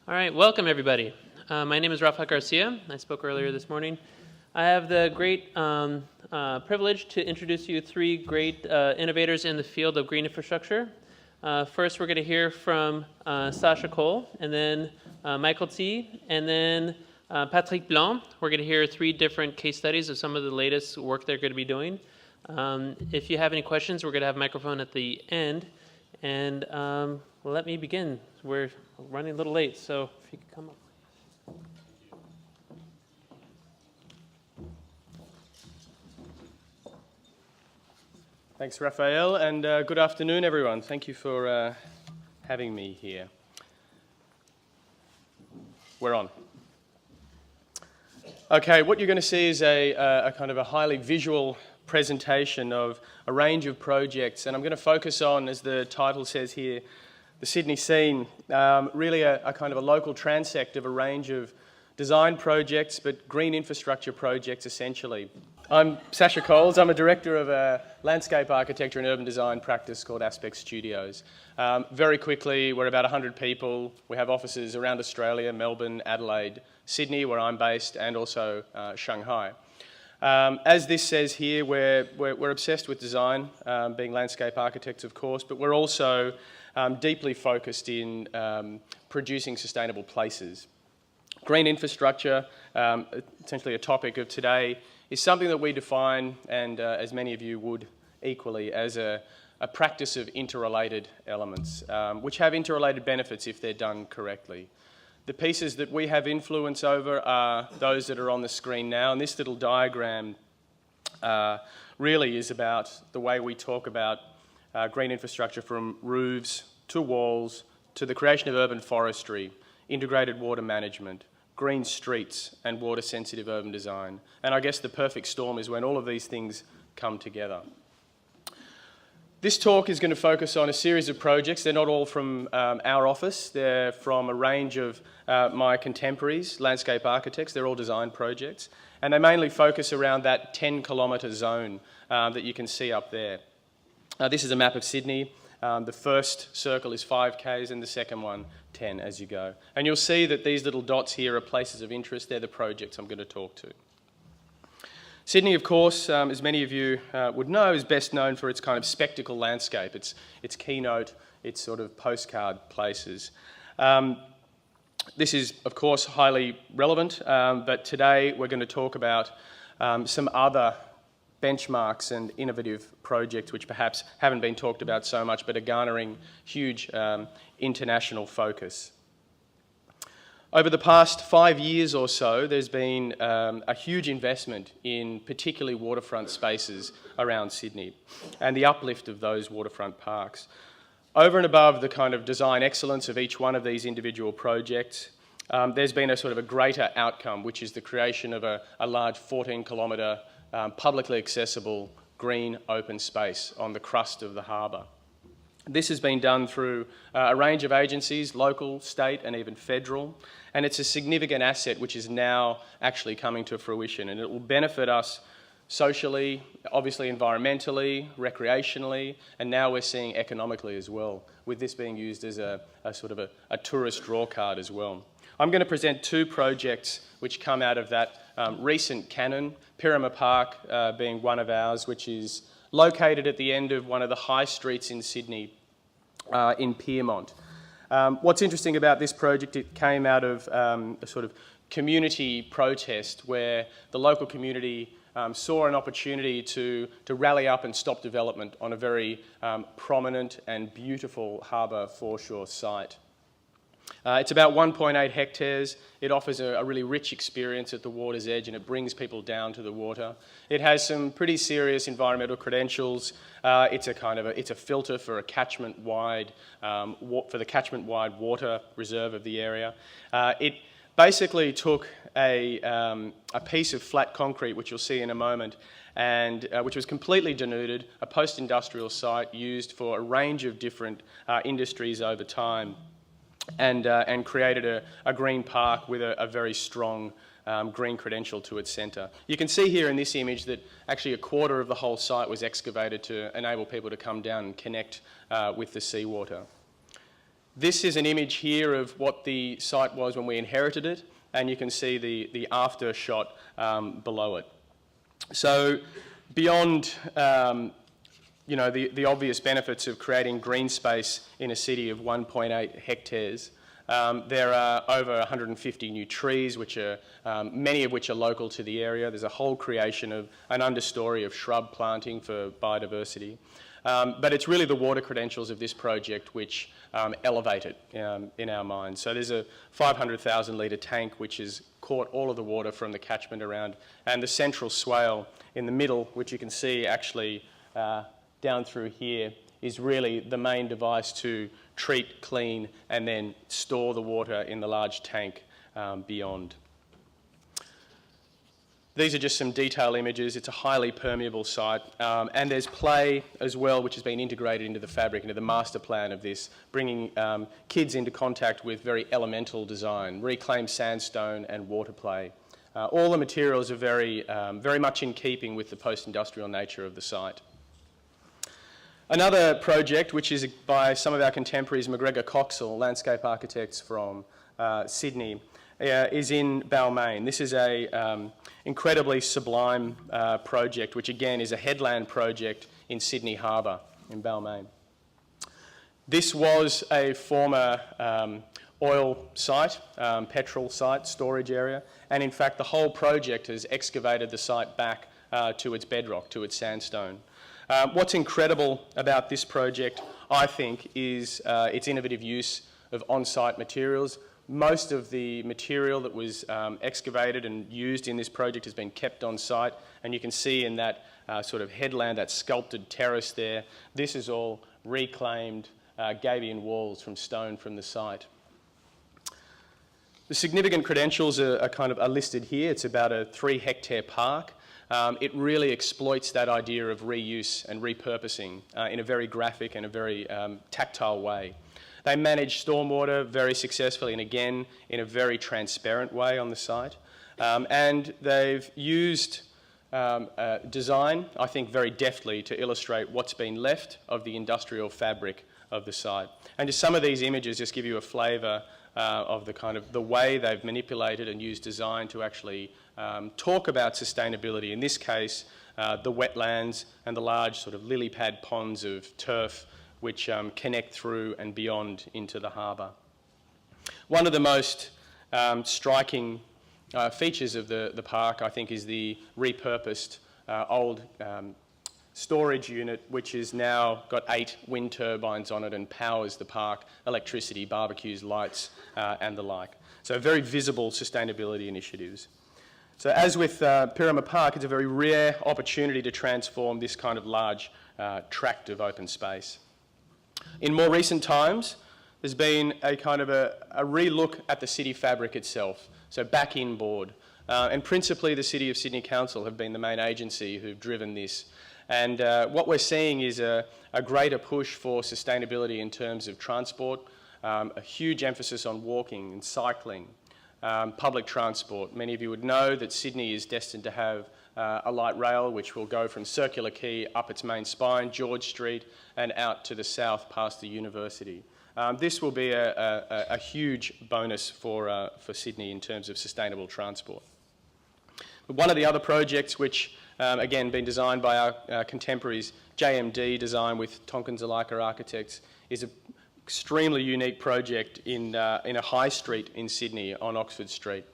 All right, welcome everybody. My name is Rafael Garcia. I spoke earlier this morning. I have the great privilege to introduce you three great innovators in the field of green infrastructure. First, we're going to hear from Sasha Cole, and then Michael T, and then Patrick Blanc. We're going to hear three different case studies of some of the latest work they're going to be doing. If you have any questions, we're going to have a microphone at the end. And let me begin. We're running a little late, so if you could come up. Thanks, Raphael, and good afternoon, everyone. Thank you for having me here. We're on. Okay, what you're going to see is a kind of a highly visual presentation of a range of projects, and I'm going to focus on, as the title says here, the Sydney scene, really a kind of a local transect of a range of design projects, but green infrastructure projects essentially. I'm Sasha Coles. I'm a director of a landscape architecture and urban design practice called Aspect Studios. Very quickly, we're about 100 people. We have offices around Australia, Melbourne, Adelaide, Sydney, where I'm based, and also Shanghai. As this says here, we're obsessed with design, being landscape architects, of course, but we're also deeply focused in producing sustainable places. Green infrastructure, essentially a topic of today, is something that we define, and as many of you would equally, as a practice of interrelated elements, which have interrelated benefits if they're done correctly. The pieces that we have influence over are those that are on the screen now, and this little diagram really is about the way we talk about green infrastructure, from roofs to walls to the creation of urban forestry, integrated water management, green streets and water-sensitive urban design. And I guess the perfect storm is when all of these things come together. This talk is going to focus on a series of projects. They're not all from our office. They're from a range of my contemporaries, landscape architects. They're all design projects. And they mainly focus around that 10-kilometre zone that you can see up there. This is a map of Sydney. The first circle is 5 k's and the second one 10 as you go. And you'll see that these little dots here are places of interest. They're the projects I'm going to talk to. Sydney, of course, as many of you would know, is best known for its kind of spectacle landscape, its keynote, its sort of postcard places. This is, of course, highly relevant, but today we're going to talk about some other benchmarks and innovative projects which perhaps haven't been talked about so much but are garnering huge international focus. Over the past 5 years or so, there's been a huge investment in particularly waterfront spaces around Sydney and the uplift of those waterfront parks. Over and above the kind of design excellence of each one of these individual projects, there's been a sort of a greater outcome, which is the creation of a large 14-kilometre publicly accessible green open space on the crust of the harbour. This has been done through a range of agencies, local, state and even federal, and it's a significant asset which is now actually coming to fruition, and it will benefit us socially, obviously environmentally, recreationally, and now we're seeing economically as well, with this being used as a sort of a tourist draw card as well. I'm going to present two projects which come out of that recent canon, Pyramid Park being one of ours, which is located at the end of one of the high streets in Sydney, in Pyrmont. What's interesting about this project, it came out of a sort of community protest where the local community saw an opportunity to rally up and stop development on a very prominent and beautiful harbour foreshore site. It's about 1.8 hectares. It offers a really rich experience at the water's edge, and it brings people down to the water. It has some pretty serious environmental credentials. It's a filter for a catchment-wide water reserve of the area. It basically took a piece of flat concrete, which you'll see in a moment, and which was completely denuded, a post-industrial site used for a range of different industries over time, and created a green park with a very strong green credential to its centre. You can see here in this image that actually a quarter of the whole site was excavated to enable people to come down and connect with the seawater. This is an image here of what the site was when we inherited it, and you can see the after shot below it. So beyond the obvious benefits of creating green space in a city of 1.8 hectares, there are over 150 new trees, which are, many of which are local to the area. There's a whole creation of an understory of shrub planting for biodiversity. But it's really the water credentials of this project which elevate it in our minds. So there's a 500,000 litre tank which has caught all of the water from the catchment around, and the central swale in the middle, which you can see actually down through here, is really the main device to treat, clean, and then store the water in the large tank beyond. These are just some detail images. It's a highly permeable site, and there's play as well, which has been integrated into the fabric, into the master plan of this, bringing kids into contact with very elemental design, reclaimed sandstone and water play. All the materials are very much in keeping with the post-industrial nature of the site. Another project, which is by some of our contemporaries, McGregor Coxall, landscape architects from Sydney, is in Balmain. This is a incredibly sublime project, which again is a headland project in Sydney Harbour in Balmain. This was a former oil site, petrol site, storage area, and in fact the whole project has excavated the site back to its bedrock, to its sandstone. What's incredible about this project, I think, is its innovative use of on-site materials. Most of the material that was excavated and used in this project has been kept on site, and you can see in that sort of headland, that sculpted terrace there, this is all reclaimed gabion walls from stone from the site. The significant credentials are listed here. It's about a 3-hectare park. It really exploits that idea of reuse and repurposing in a very graphic and a very tactile way. They manage stormwater very successfully, and again in a very transparent way on the site. And they've used design, I think, very deftly to illustrate what's been left of the industrial fabric of the site. And just some of these images just give you a flavour of the way they've manipulated and used design to actually talk about sustainability. In this case, the wetlands and the large sort of lily pad ponds of turf which connect through and beyond into the harbour. One of the most striking features of the park, I think, is the repurposed old storage unit, which has now got 8 wind turbines on it and powers the park, electricity, barbecues, lights, and the like. So very visible sustainability initiatives. So as with Pyramid Park, it's a very rare opportunity to transform this kind of large tract of open space. In more recent times, there's been a kind of a relook at the city fabric itself, so back in board. And principally the City of Sydney Council have been the main agency who've driven this. And what we're seeing is a greater push for sustainability in terms of transport, a huge emphasis on walking and cycling, public transport. Many of you would know that Sydney is destined to have a light rail which will go from Circular Quay up its main spine, George Street, and out to the south past the university. This will be a huge bonus for Sydney in terms of sustainable transport. But one of the other projects which, again, been designed by our contemporaries, JMD Design with Tonkin Zuleika Architects, is an extremely unique project in a high street in Sydney on Oxford Street.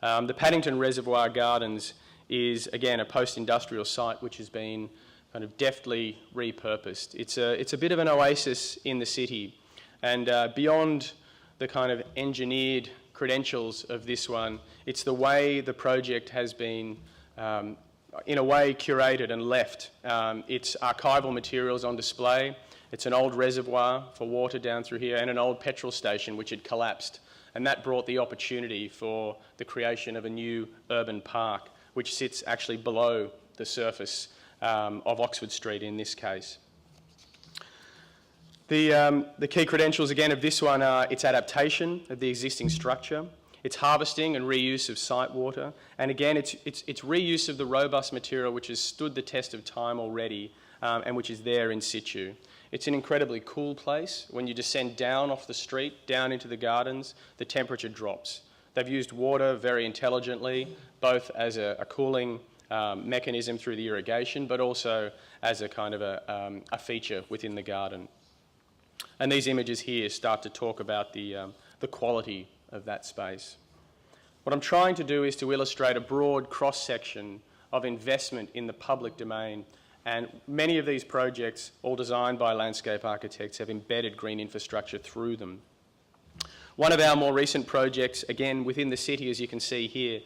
The Paddington Reservoir Gardens is, again, a post-industrial site which has been kind of deftly repurposed. It's a bit of an oasis in the city, and beyond the kind of engineered credentials of this one, it's the way the project has been, in a way, curated and left. It's archival materials on display. It's an old reservoir for water down through here and an old petrol station which had collapsed, and that brought the opportunity for the creation of a new urban park which sits actually below the surface of Oxford Street in this case. The key credentials again of this one are its adaptation of the existing structure, its harvesting and reuse of site water, and again its reuse of the robust material which has stood the test of time already and which is there in situ. It's an incredibly cool place. When you descend down off the street, down into the gardens, the temperature drops. They've used water very intelligently, both as a cooling mechanism through the irrigation, but also as a kind of a feature within the garden. And these images here start to talk about the quality of that space. What I'm trying to do is to illustrate a broad cross-section of investment in the public domain, and many of these projects, all designed by landscape architects, have embedded green infrastructure through them. One of our more recent projects, again within the city, as you can see here,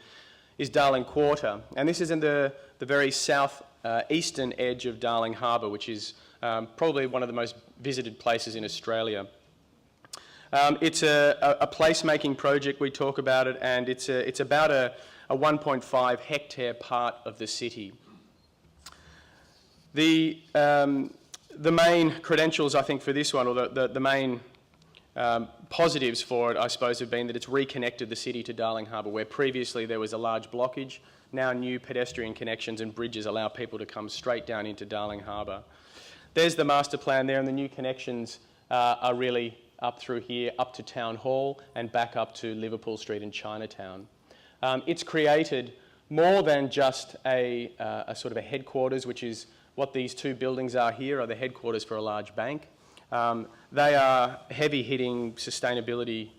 is Darling Quarter, and this is in the very south eastern edge of Darling Harbour, which is probably one of the most visited places in Australia. It's a placemaking project, we talk about it, and it's about a 1.5 hectare part of the city. The main credentials, I think, for this one, or the main positives for it, I suppose, have been that it's reconnected the city to Darling Harbour, where previously there was a large blockage. Now new pedestrian connections and bridges allow people to come straight down into Darling Harbour. There's the master plan there, and the new connections are really up through here, up to Town Hall, and back up to Liverpool Street in Chinatown. It's created more than just a sort of a headquarters, which is what these two buildings are here, are the headquarters for a large bank. They are heavy-hitting sustainability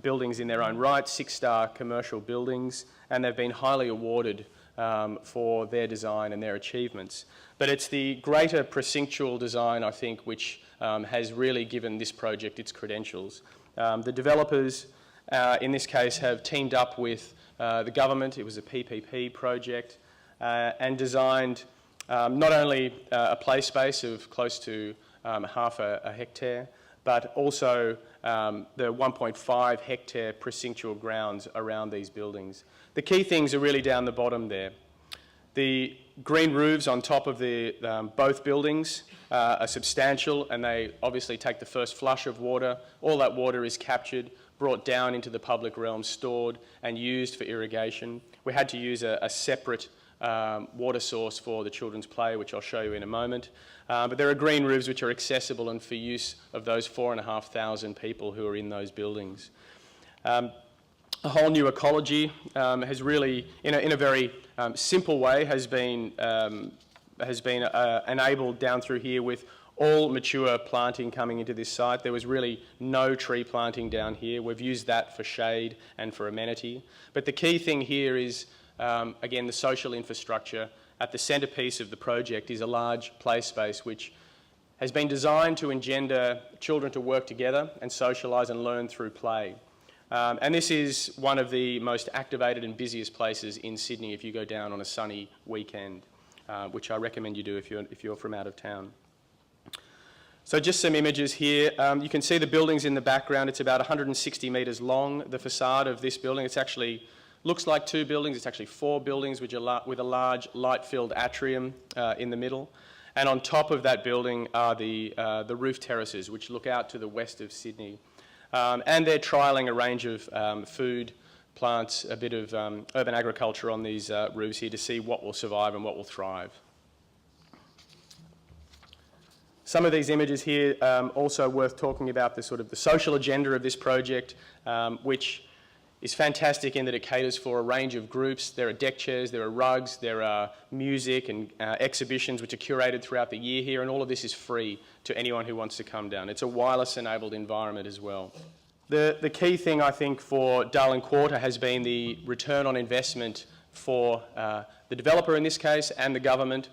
buildings in their own right, 6-star commercial buildings, and they've been highly awarded for their design and their achievements. But it's the greater precinctual design, I think, which has really given this project its credentials. The developers, in this case, have teamed up with the government. It was a PPP project, and designed not only a play space of close to half a hectare, but also the 1.5 hectare precinctual grounds around these buildings. The key things are really down the bottom there. The green roofs on top of the both buildings are substantial, and they obviously take the first flush of water. All that water is captured, brought down into the public realm, stored and used for irrigation. We had to use a separate water source for the children's play, which I'll show you in a moment. But there are green roofs which are accessible and for use of those 4,500 people who are in those buildings. A whole new ecology has really, in a very simple way, has been enabled down through here with all mature planting coming into this site. There was really no tree planting down here. We've used that for shade and for amenity. But the key thing here is, again, the social infrastructure. At the centrepiece of the project is a large play space which has been designed to engender children to work together and socialise and learn through play. And this is one of the most activated and busiest places in Sydney if you go down on a sunny weekend, which I recommend you do if you're from out of town. So just some images here. You can see the buildings in the background. It's about 160 metres long. The facade of this building, it's actually looks like 2 buildings. It's actually 4 buildings with a large light-filled atrium in the middle. And on top of that building are the roof terraces, which look out to the west of Sydney. And they're trialling a range of food, plants, a bit of urban agriculture on these roofs here to see what will survive and what will thrive. Some of these images here also worth talking about the sort of the social agenda of this project, which is fantastic in that it caters for a range of groups. There are deck chairs, there are rugs, there are music and exhibitions which are curated throughout the year here, and all of this is free to anyone who wants to come down. It's a wireless-enabled environment as well. The key thing, I think, for Darling Quarter has been the return on investment for the developer in this case and the government,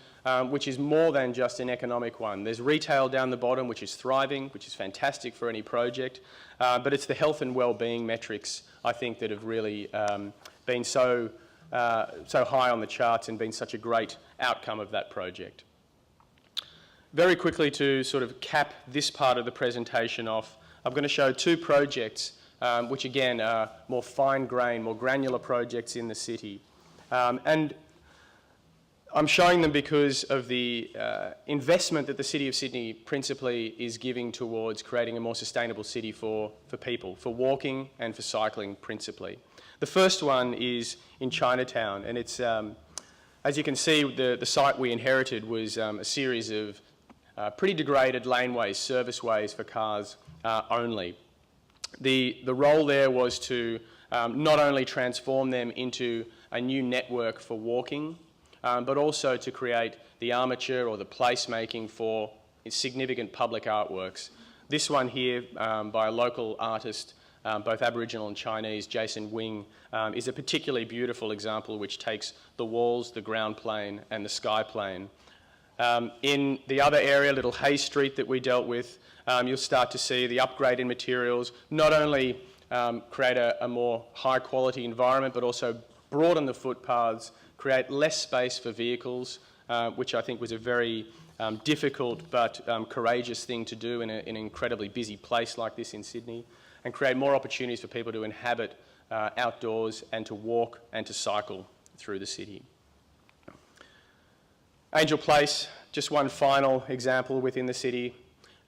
which is more than just an economic one. There's retail down the bottom, which is thriving, which is fantastic for any project, but it's the health and well-being metrics, I think, that have really been so high on the charts and been such a great outcome of that project. Very quickly, to sort of cap this part of the presentation off, I'm going to show 2 projects which again are more fine-grained, more granular projects in the city. And I'm showing them because of the investment that the City of Sydney principally is giving towards creating a more sustainable city for people, for walking and for cycling principally. The first one is in Chinatown, and it's, as you can see, the site we inherited was a series of pretty degraded laneways, serviceways for cars only. The role there was to not only transform them into a new network for walking, but also to create the armature or the placemaking for significant public artworks. This one here by a local artist, both Aboriginal and Chinese, Jason Wing, is a particularly beautiful example which takes the walls, the ground plane and the sky plane. In the other area, Little Hay Street that we dealt with, you'll start to see the upgrade in materials, not only create a more high quality environment, but also broaden the footpaths, create less space for vehicles, which I think was a very difficult but courageous thing to do in an incredibly busy place like this in Sydney, and create more opportunities for people to inhabit outdoors and to walk and to cycle through the city. Angel Place, just one final example within the city.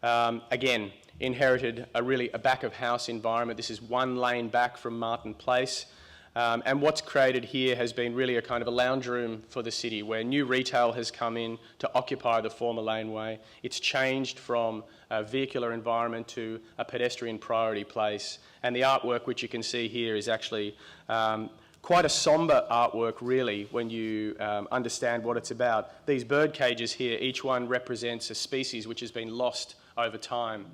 Again, inherited a back-of-house environment. This is one lane back from Martin Place. And what's created here has been really a kind of a lounge room for the city where new retail has come in to occupy the former laneway. It's changed from a vehicular environment to a pedestrian priority place. And the artwork which you can see here is actually quite a sombre artwork really when you understand what it's about. These bird cages here, each one represents a species which has been lost over time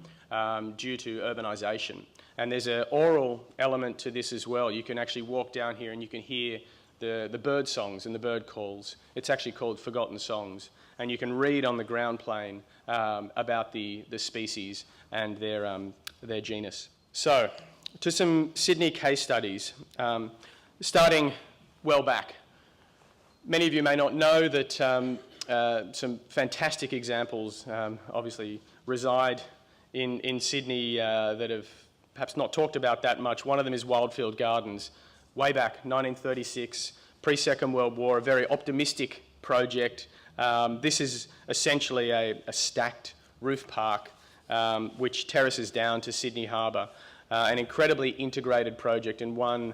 due to urbanisation. And there's an oral element to this as well. You can actually walk down here and you can hear the bird songs and the bird calls. It's actually called Forgotten Songs. And you can read on the ground plane about the species and their genus. So, to some Sydney case studies. Starting well back. Many of you may not know that some fantastic examples obviously reside in Sydney that have perhaps not talked about that much. One of them is Wildfield Gardens. Way back, 1936, pre-Second World War, a very optimistic project. This is essentially a stacked roof park which terraces down to Sydney Harbour. An incredibly integrated project and one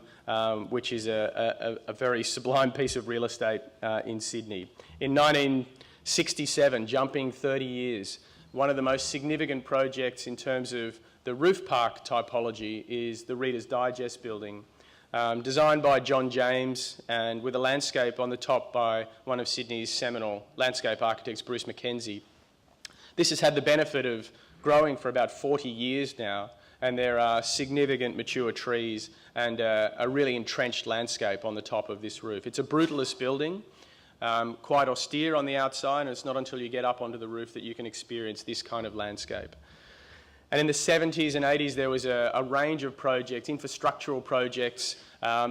which is a very sublime piece of real estate in Sydney. In 1967, jumping 30 years, one of the most significant projects in terms of the roof park typology is the Reader's Digest building, designed by John James and with a landscape on the top by one of Sydney's seminal landscape architects, Bruce Mackenzie. This has had the benefit of growing for about 40 years now, and there are significant mature trees and a really entrenched landscape on the top of this roof. It's a brutalist building, quite austere on the outside, and it's not until you get up onto the roof that you can experience this kind of landscape. And in the 70s and 80s, there was a range of projects, infrastructural projects,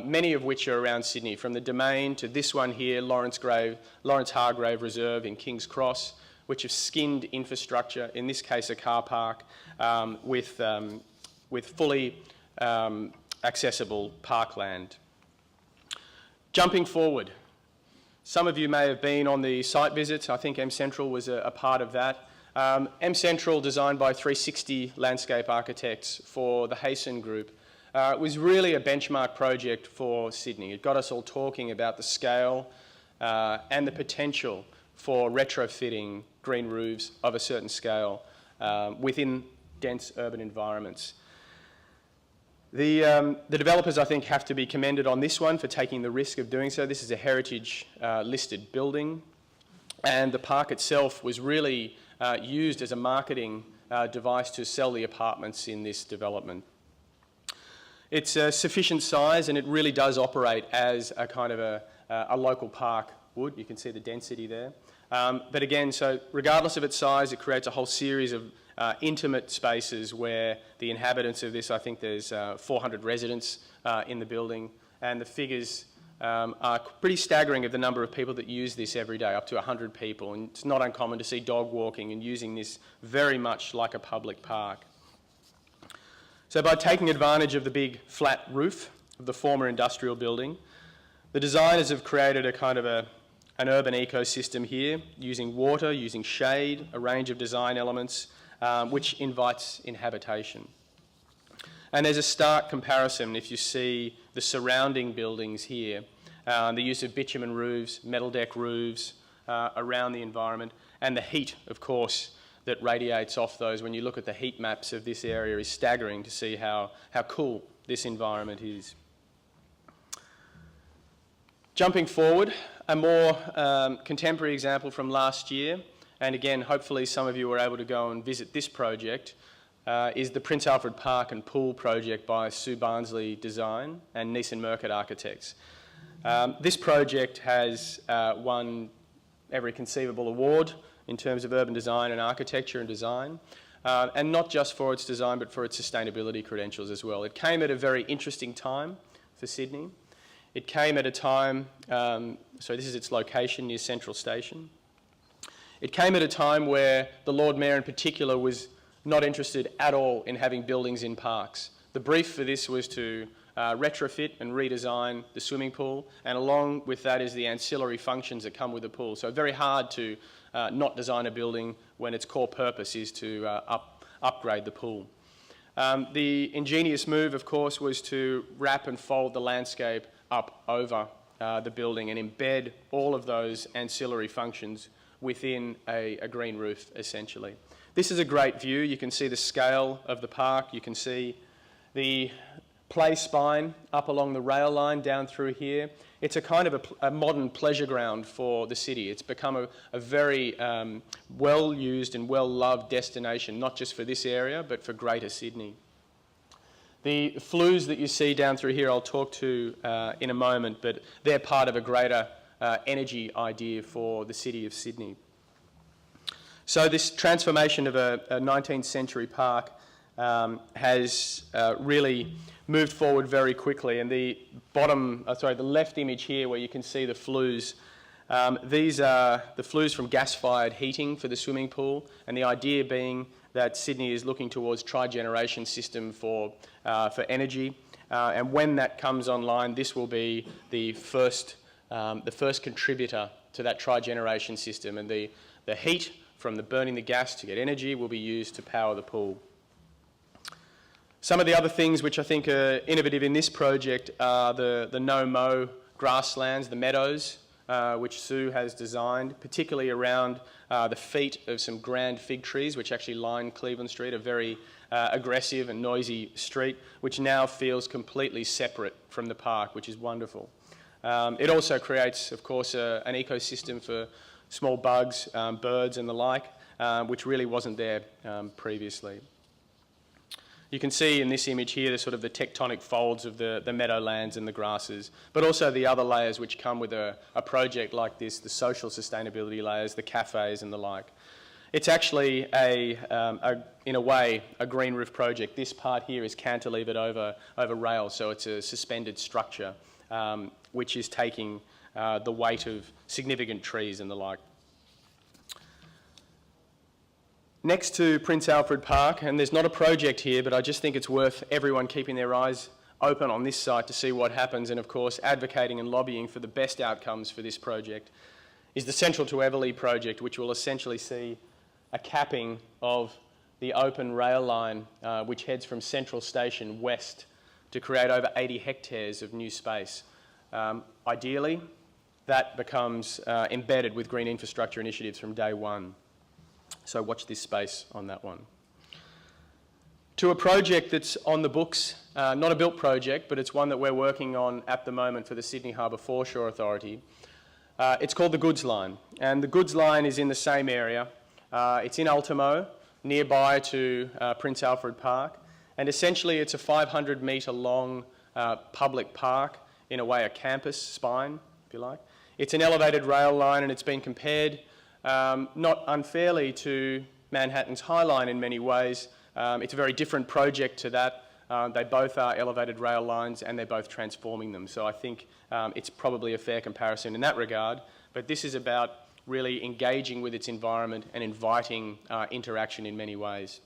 many of which are around Sydney, from the Domain to this one here, Lawrence Hargrave Reserve in King's Cross, which have skinned infrastructure, in this case a car park, with fully accessible parkland. Jumping forward, some of you may have been on the site visits. I think M Central was a part of that. M Central, designed by 360 landscape architects for the Hayson Group, was really a benchmark project for Sydney. It got us all talking about the scale and the potential for retrofitting green roofs of a certain scale within dense urban environments. The developers, I think, have to be commended on this one for taking the risk of doing so. This is a heritage listed building, and the park itself was really used as a marketing device to sell the apartments in this development. It's a sufficient size and it really does operate as a kind of a local park would. You can see the density there. But again, so regardless of its size, it creates a whole series of intimate spaces where the inhabitants of this, I think there's 400 residents in the building, and the figures are pretty staggering of the number of people that use this every day, up to 100 people. And it's not uncommon to see dog walking and using this very much like a public park. So by taking advantage of the big flat roof of the former industrial building, the designers have created a kind of an urban ecosystem here, using water, using shade, a range of design elements, which invites inhabitation. And there's a stark comparison if you see the surrounding buildings here, the use of bitumen roofs, metal deck roofs around the environment, and the heat, of course, that radiates off those when you look at the heat maps of this area is staggering to see how cool this environment is. Jumping forward, a more contemporary example from last year, and again, hopefully some of you were able to go and visit this project, is the Prince Alfred Park and Pool project by Sue Barnsley Design and Neeson Murcutt Architects. This project has won every conceivable award in terms of urban design and architecture and design, and not just for its design but for its sustainability credentials as well. It came at a very interesting time for Sydney. It came at a time, so this is its location near Central Station. It came at a time where the Lord Mayor in particular was not interested at all in having buildings in parks. The brief for this was to retrofit and redesign the swimming pool, and along with that is the ancillary functions that come with the pool. So very hard to not design a building when its core purpose is to upgrade the pool. The ingenious move, of course, was to wrap and fold the landscape up over the building and embed all of those ancillary functions within a green roof, essentially. This is a great view. You can see the scale of the park. You can see the play spine up along the rail line down through here. It's a kind of a modern pleasure ground for the city. It's become a very well-used and well-loved destination, not just for this area, but for Greater Sydney. The flues that you see down through here I'll talk to in a moment, but they're part of a greater energy idea for the city of Sydney. So this transformation of a 19th century park has really moved forward very quickly, and the left image here where you can see the flues, these are the flues from gas-fired heating for the swimming pool, and the idea being that Sydney is looking towards tri-generation system for energy, and when that comes online, this will be the first contributor to that tri-generation system, and the heat from burning the gas to get energy will be used to power the pool. Some of the other things which I think are innovative in this project are the no-mow grasslands, the meadows, which Sue has designed, particularly around the feet of some grand fig trees which actually line Cleveland Street, a very aggressive and noisy street, which now feels completely separate from the park, which is wonderful. It also creates, of course, an ecosystem for small bugs, birds and the like, which really wasn't there previously. You can see in this image here the sort of the tectonic folds of the meadowlands and the grasses, but also the other layers which come with a project like this, the social sustainability layers, the cafes and the like. It's actually, in a way, a green roof project. This part here is cantilevered over rails, so it's a suspended structure which is taking the weight of significant trees and the like. Next to Prince Alfred Park, and there's not a project here, but I just think it's worth everyone keeping their eyes open on this site to see what happens, and of course advocating and lobbying for the best outcomes for this project, is the Central to Everleigh project, which will essentially see a capping of the open rail line which heads from Central Station west to create over 80 hectares of new space. Ideally, that becomes embedded with green infrastructure initiatives from day one. So watch this space on that one. To a project that's on the books, not a built project, but it's one that we're working on at the moment for the Sydney Harbour Foreshore Authority. It's called the Goods Line, and the Goods Line is in the same area. It's in Ultimo, nearby to Prince Alfred Park, and essentially it's a 500 metre long public park, in a way a campus spine, if you like. It's an elevated rail line, and it's been compared not unfairly to Manhattan's High Line in many ways. It's a very different project to that. They both are elevated rail lines and they're both transforming them. So I think it's probably a fair comparison in that regard. But this is about really engaging with its environment and inviting interaction in many ways.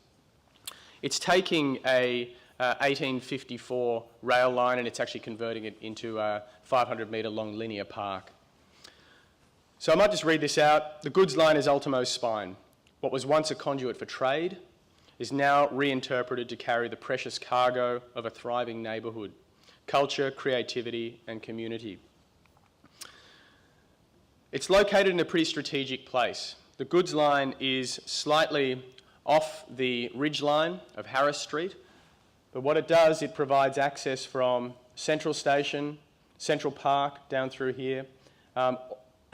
It's taking a 1854 rail line and it's actually converting it into a 500 metre long linear park. So I might just read this out. The Goods Line is Ultimo's spine. What was once a conduit for trade is now reinterpreted to carry the precious cargo of a thriving neighbourhood, culture, creativity and community. It's located in a pretty strategic place. The goods line is slightly off the ridge line of Harris Street, but what it does, it provides access from Central Station, Central Park, down through here,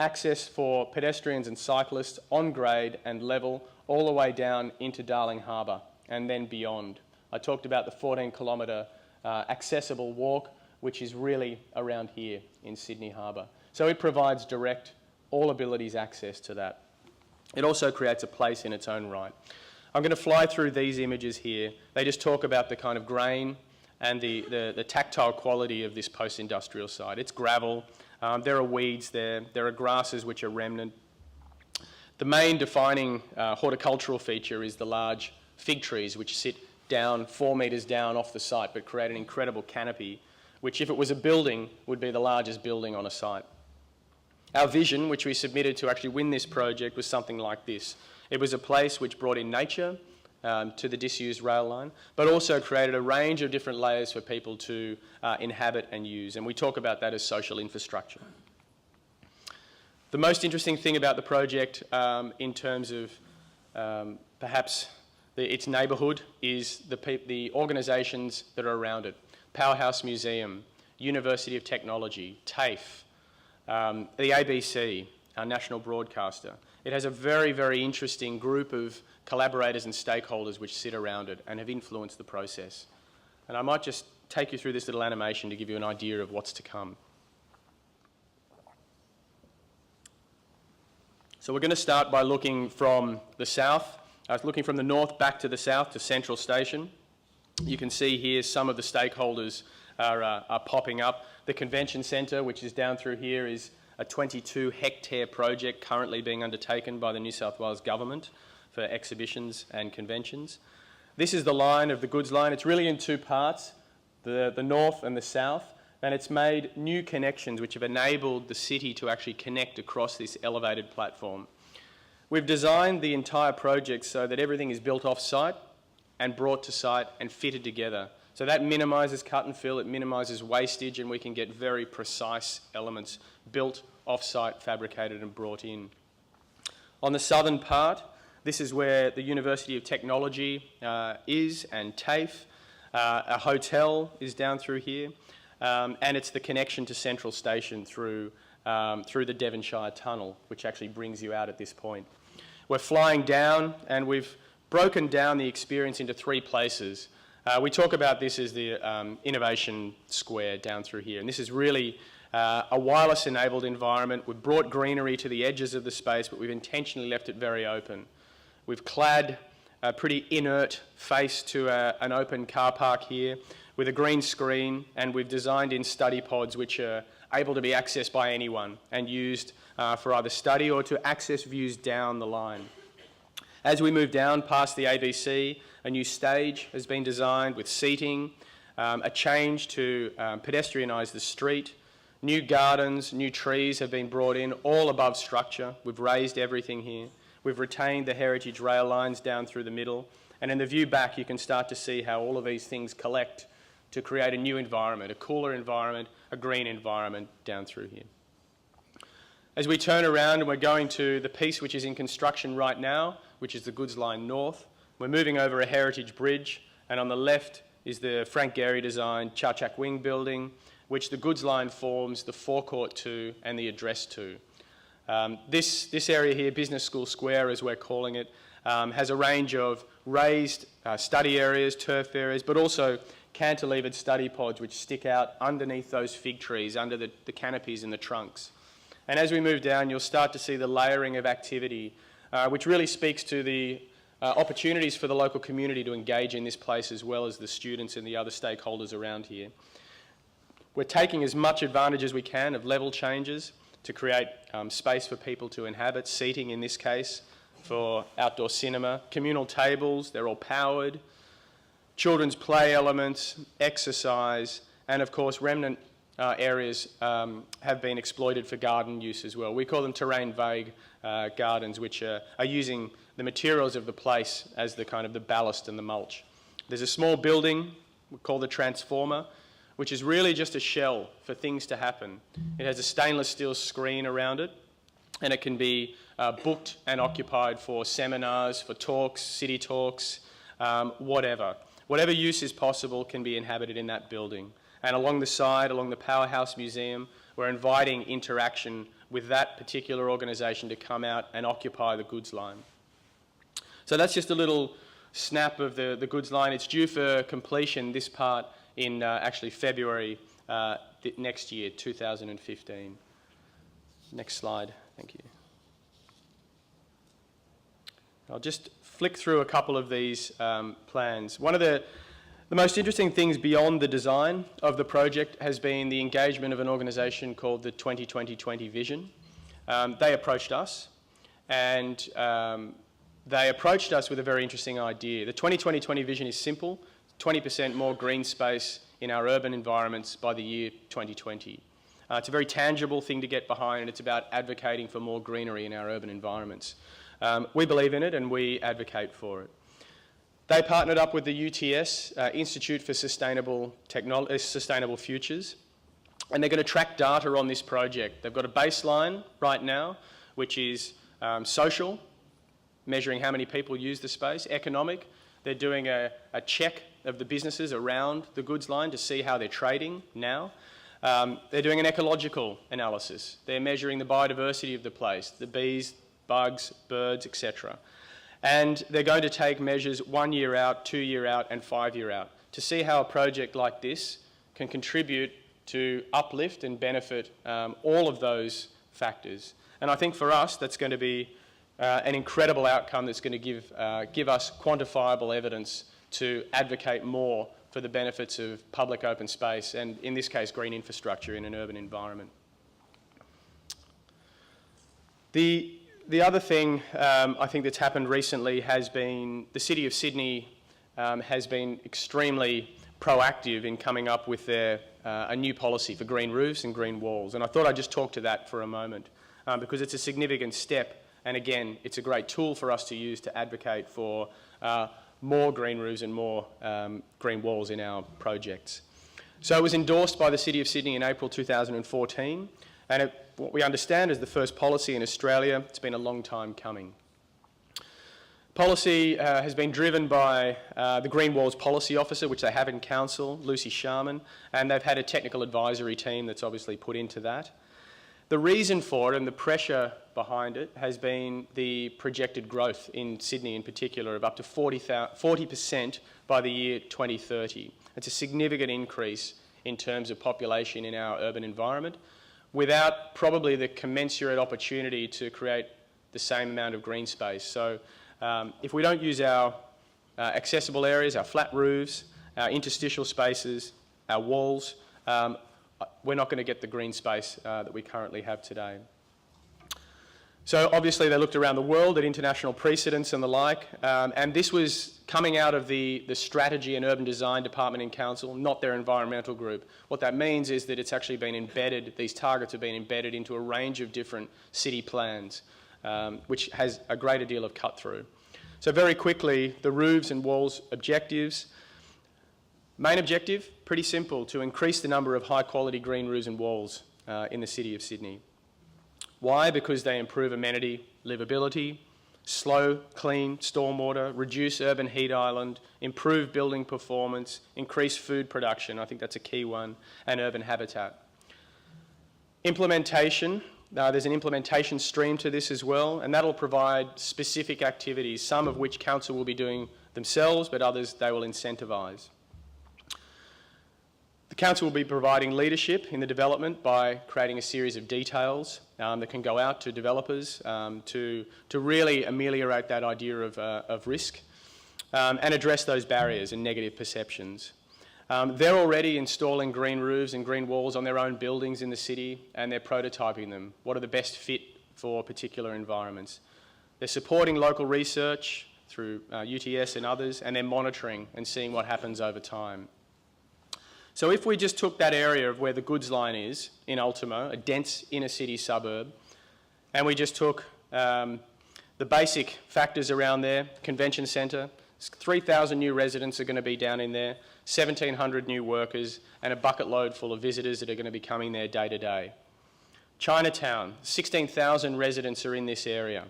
access for pedestrians and cyclists on grade and level all the way down into Darling Harbour and then beyond. I talked about the 14-kilometre accessible walk, which is really around here in Sydney Harbour. So it provides direct, all abilities access to that. It also creates a place in its own right. I'm going to fly through these images here. They just talk about the kind of grain and the tactile quality of this post-industrial site. It's gravel, there are weeds there are grasses which are remnant. The main defining horticultural feature is the large fig trees which sit down 4 metres down off the site but create an incredible canopy, which if it was a building would be the largest building on a site. Our vision, which we submitted to actually win this project, was something like this. It was a place which brought in nature to the disused rail line, but also created a range of different layers for people to inhabit and use, and we talk about that as social infrastructure. The most interesting thing about the project in terms of perhaps its neighbourhood is the organisations that are around it. Powerhouse Museum, University of Technology, TAFE, the ABC, our national broadcaster. It has a very, very interesting group of collaborators and stakeholders which sit around it and have influenced the process. And I might just take you through this little animation to give you an idea of what's to come. So we're going to start by looking from the south, looking from the north back to the south to Central Station. You can see here some of the stakeholders are popping up. The convention centre, which is down through here, is a 22-hectare project currently being undertaken by the New South Wales Government for exhibitions and conventions. This is the line of the goods line. It's really in two parts, the north and the south, and it's made new connections which have enabled the city to actually connect across this elevated platform. We've designed the entire project so that everything is built off-site and brought to site and fitted together. So that minimises cut and fill, it minimises wastage, and we can get very precise elements built off-site, fabricated and brought in. On the southern part, this is where the University of Technology is, and TAFE. A hotel is down through here, and it's the connection to Central Station through the Devonshire Tunnel, which actually brings you out at this point. We're flying down, and we've broken down the experience into three places. We talk about this as the innovation square down through here, and this is really a wireless-enabled environment. We've brought greenery to the edges of the space, but we've intentionally left it very open. We've clad a pretty inert face to an open car park here with a green screen, and we've designed in study pods which are able to be accessed by anyone and used for either study or to access views down the line. As we move down past the ABC, a new stage has been designed with seating, a change to pedestrianise the street, new gardens, new trees have been brought in, all above structure. We've raised everything here. We've retained the heritage rail lines down through the middle, and in the view back you can start to see how all of these things collect to create a new environment, a cooler environment, a green environment down through here. As we turn around and we're going to the piece which is in construction right now, which is the goods line north, we're moving over a heritage bridge, and on the left is the Frank Gehry designed Chachak Wing building, which the goods line forms the forecourt to and the address to. This area here, Business School Square as we're calling it, has a range of raised study areas, turf areas, but also cantilevered study pods which stick out underneath those fig trees, under the canopies and the trunks. And as we move down, you'll start to see the layering of activity, which really speaks to the opportunities for the local community to engage in this place, as well as the students and the other stakeholders around here. We're taking as much advantage as we can of level changes to create space for people to inhabit, seating in this case, for outdoor cinema, communal tables, they're all powered, children's play elements, exercise, and of course remnant areas have been exploited for garden use as well. We call them terrain vague gardens, which are using the materials of the place as the kind of the ballast and the mulch. There's a small building we call the transformer, which is really just a shell for things to happen. It has a stainless steel screen around it, and it can be booked and occupied for seminars, for talks, city talks, whatever. Whatever use is possible can be inhabited in that building. And along the side, along the Powerhouse Museum, we're inviting interaction with that particular organisation to come out and occupy the goods line. So that's just a little snap of the goods line. It's due for completion, this part, in actually February next year, 2015. Next slide, thank you. I'll just flick through a couple of these plans. One of the most interesting things beyond the design of the project has been the engagement of an organisation called the 2020 Vision. They approached us, and they approached us with a very interesting idea. The 2020 Vision is simple: 20% more green space in our urban environments by the year 2020. It's a very tangible thing to get behind, and it's about advocating for more greenery in our urban environments. We believe in it, and we advocate for it. They partnered up with the UTS, Institute for Sustainable Futures, and they're going to track data on this project. They've got a baseline right now, which is social, measuring how many people use the space; economic, they're doing a check of the businesses around the goods line to see how they're trading now. They're doing an ecological analysis. They're measuring the biodiversity of the place, the bees, bugs, birds, etc. And they're going to take measures 1 year out, 2 year out, and 5 year out to see how a project like this can contribute to uplift and benefit all of those factors. And I think for us, that's going to be an incredible outcome that's going to give us quantifiable evidence to advocate more for the benefits of public open space and, in this case, green infrastructure in an urban environment. The other thing I think that's happened recently has been the City of Sydney has been extremely proactive in coming up with a new policy for green roofs and green walls. And I thought I'd just talk to that for a moment because it's a significant step. And again, it's a great tool for us to use to advocate for more green roofs and more green walls in our projects. So it was endorsed by the City of Sydney in April 2014. And what we understand is the first policy in Australia. It's been a long time coming. Policy has been driven by the Green Walls Policy Officer, which they have in Council, Lucy Sharman, and they've had a technical advisory team that's obviously put into that. The reason for it and the pressure behind it has been the projected growth in Sydney in particular of up to 40% by the year 2030. It's a significant increase in terms of population in our urban environment, without probably the commensurate opportunity to create the same amount of green space. So if we don't use our accessible areas, our flat roofs, our interstitial spaces, our walls, we're not going to get the green space that we currently have today. So obviously they looked around the world at international precedents and the like, and this was coming out of the Strategy and Urban Design Department in Council, not their environmental group. What that means is that it's actually been embedded, these targets have been embedded into a range of different city plans, which has a greater deal of cut through. So very quickly, the roofs and walls objectives. Main objective, pretty simple, to increase the number of high quality green roofs and walls in the City of Sydney. Why? Because they improve amenity, livability, slow, clean stormwater, reduce urban heat island, improve building performance, increase food production, I think that's a key one, and urban habitat. Implementation, there's an implementation stream to this as well, and that'll provide specific activities, some of which Council will be doing themselves, but others they will incentivise. The Council will be providing leadership in the development by creating a series of details that can go out to developers to really ameliorate that idea of risk and address those barriers and negative perceptions. They're already installing green roofs and green walls on their own buildings in the city, and they're prototyping them. What are the best fit for particular environments? They're supporting local research through UTS and others, and they're monitoring and seeing what happens over time. So if we just took that area of where the goods line is in Ultimo, a dense inner city suburb, and we just took the basic factors around there, convention centre, 3,000 new residents are going to be down in there, 1,700 new workers, and a bucket load full of visitors that are going to be coming there day to day. Chinatown, 16,000 residents are in this area.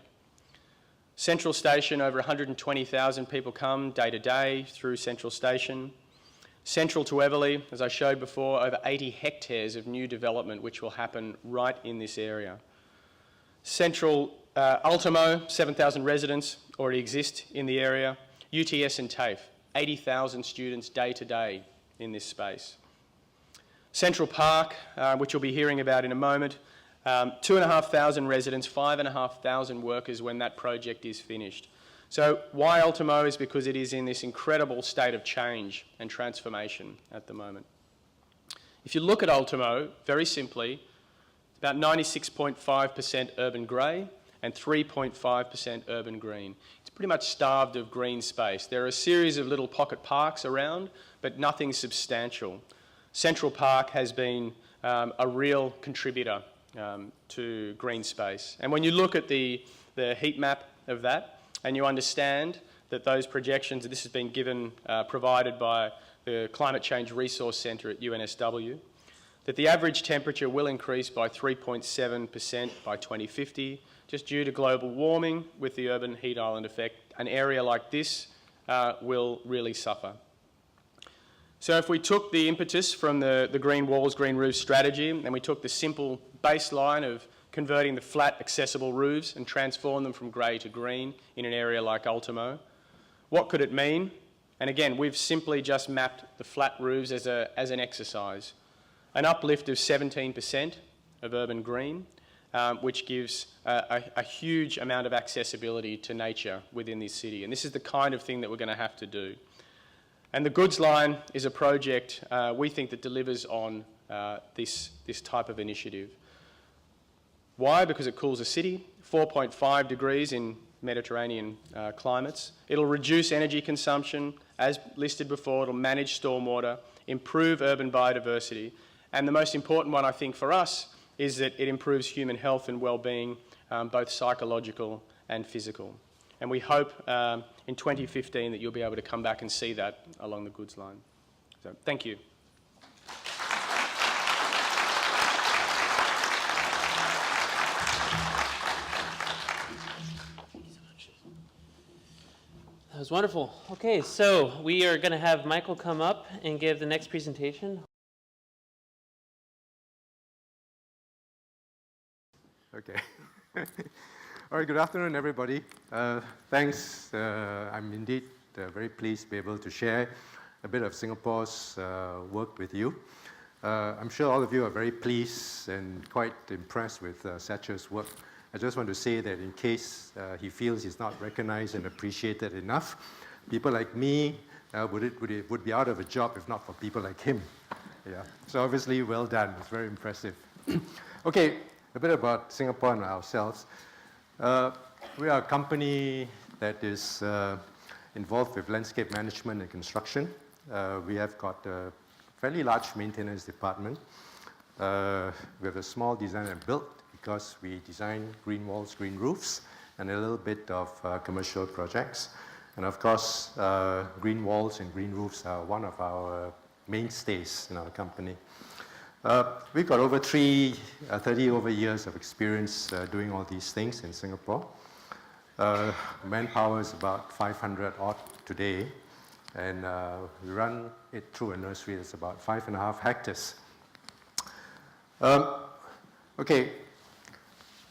Central Station, over 120,000 people come day to day through Central Station. Central to Everleigh, as I showed before, over 80 hectares of new development which will happen right in this area. Central Ultimo, 7,000 residents already exist in the area. UTS and TAFE, 80,000 students day to day in this space. Central Park, which you'll be hearing about in a moment, 2,500 residents, 5,500 workers when that project is finished. So why Ultimo is because it is in this incredible state of change and transformation at the moment. If you look at Ultimo, very simply, it's about 96.5% urban grey and 3.5% urban green. It's pretty much starved of green space. There are a series of little pocket parks around, but nothing substantial. Central Park has been a real contributor to green space. And when you look at the heat map of that, and you understand that those projections, this has been provided by the Climate Change Resource Centre at UNSW, that the average temperature will increase by 3.7% by 2050, just due to global warming with the urban heat island effect. An area like this will really suffer. So if we took the impetus from the green walls, green roofs strategy, and we took the simple baseline of converting the flat accessible roofs and transform them from grey to green in an area like Ultimo, what could it mean? And again, we've simply just mapped the flat roofs as an exercise. An uplift of 17% of urban green, which gives a huge amount of accessibility to nature within this city. And this is the kind of thing that we're going to have to do. And the Goods Line is a project we think that delivers on this type of initiative. Why? Because it cools a city, 4.5 degrees in Mediterranean climates. It'll reduce energy consumption, as listed before. It'll manage stormwater, improve urban biodiversity. And the most important one, I think, for us is that it improves human health and well-being, both psychological and physical. And we hope in 2015 that you'll be able to come back and see that along the Goods Line. So, thank you. That was wonderful. Okay, so we are going to have Michael come up and give the next presentation. Okay. All right, good afternoon, everybody. Thanks. I'm indeed very pleased to be able to share a bit of Singapore's work with you. I'm sure all of you are very pleased and quite impressed with Satcher's work. I just want to say that in case he feels he's not recognized and appreciated enough, people like me would be out of a job if not for people like him. Yeah. So obviously, well done. It's very impressive. Okay, a bit about Singapore and ourselves. We are a company that is involved with landscape management and construction. We have got a fairly large maintenance department. We have a small design and build because we design green walls, green roofs, and a little bit of commercial projects. And of course, green walls and green roofs are one of our mainstays in our company. We've got over 30 years of experience doing all these things in Singapore. Manpower is about 500 odd today, and we run it through a nursery that's about 5.5 hectares. Okay,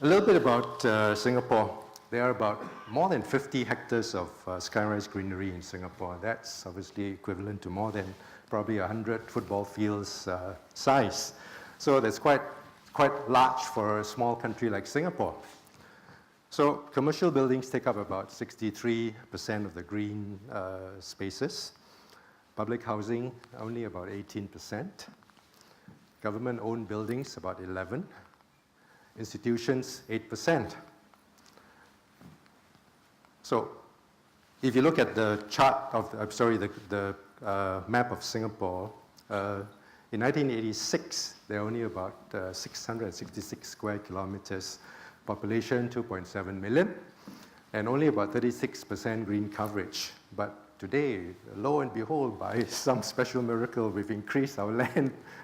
a little bit about Singapore. There are about more than 50 hectares of skyrise greenery in Singapore. That's obviously equivalent to more than probably 100 football fields size. So that's quite large for a small country like Singapore. So commercial buildings take up about 63% of the green spaces. Public housing, only about 18%. Government-owned buildings, about 11%. Institutions, 8%. So if you look at the chart of, the map of Singapore, in 1986, there are only about 666 square kilometers, population 2.7 million, and only about 36% green coverage. But today, lo and behold, by some special miracle, we've increased our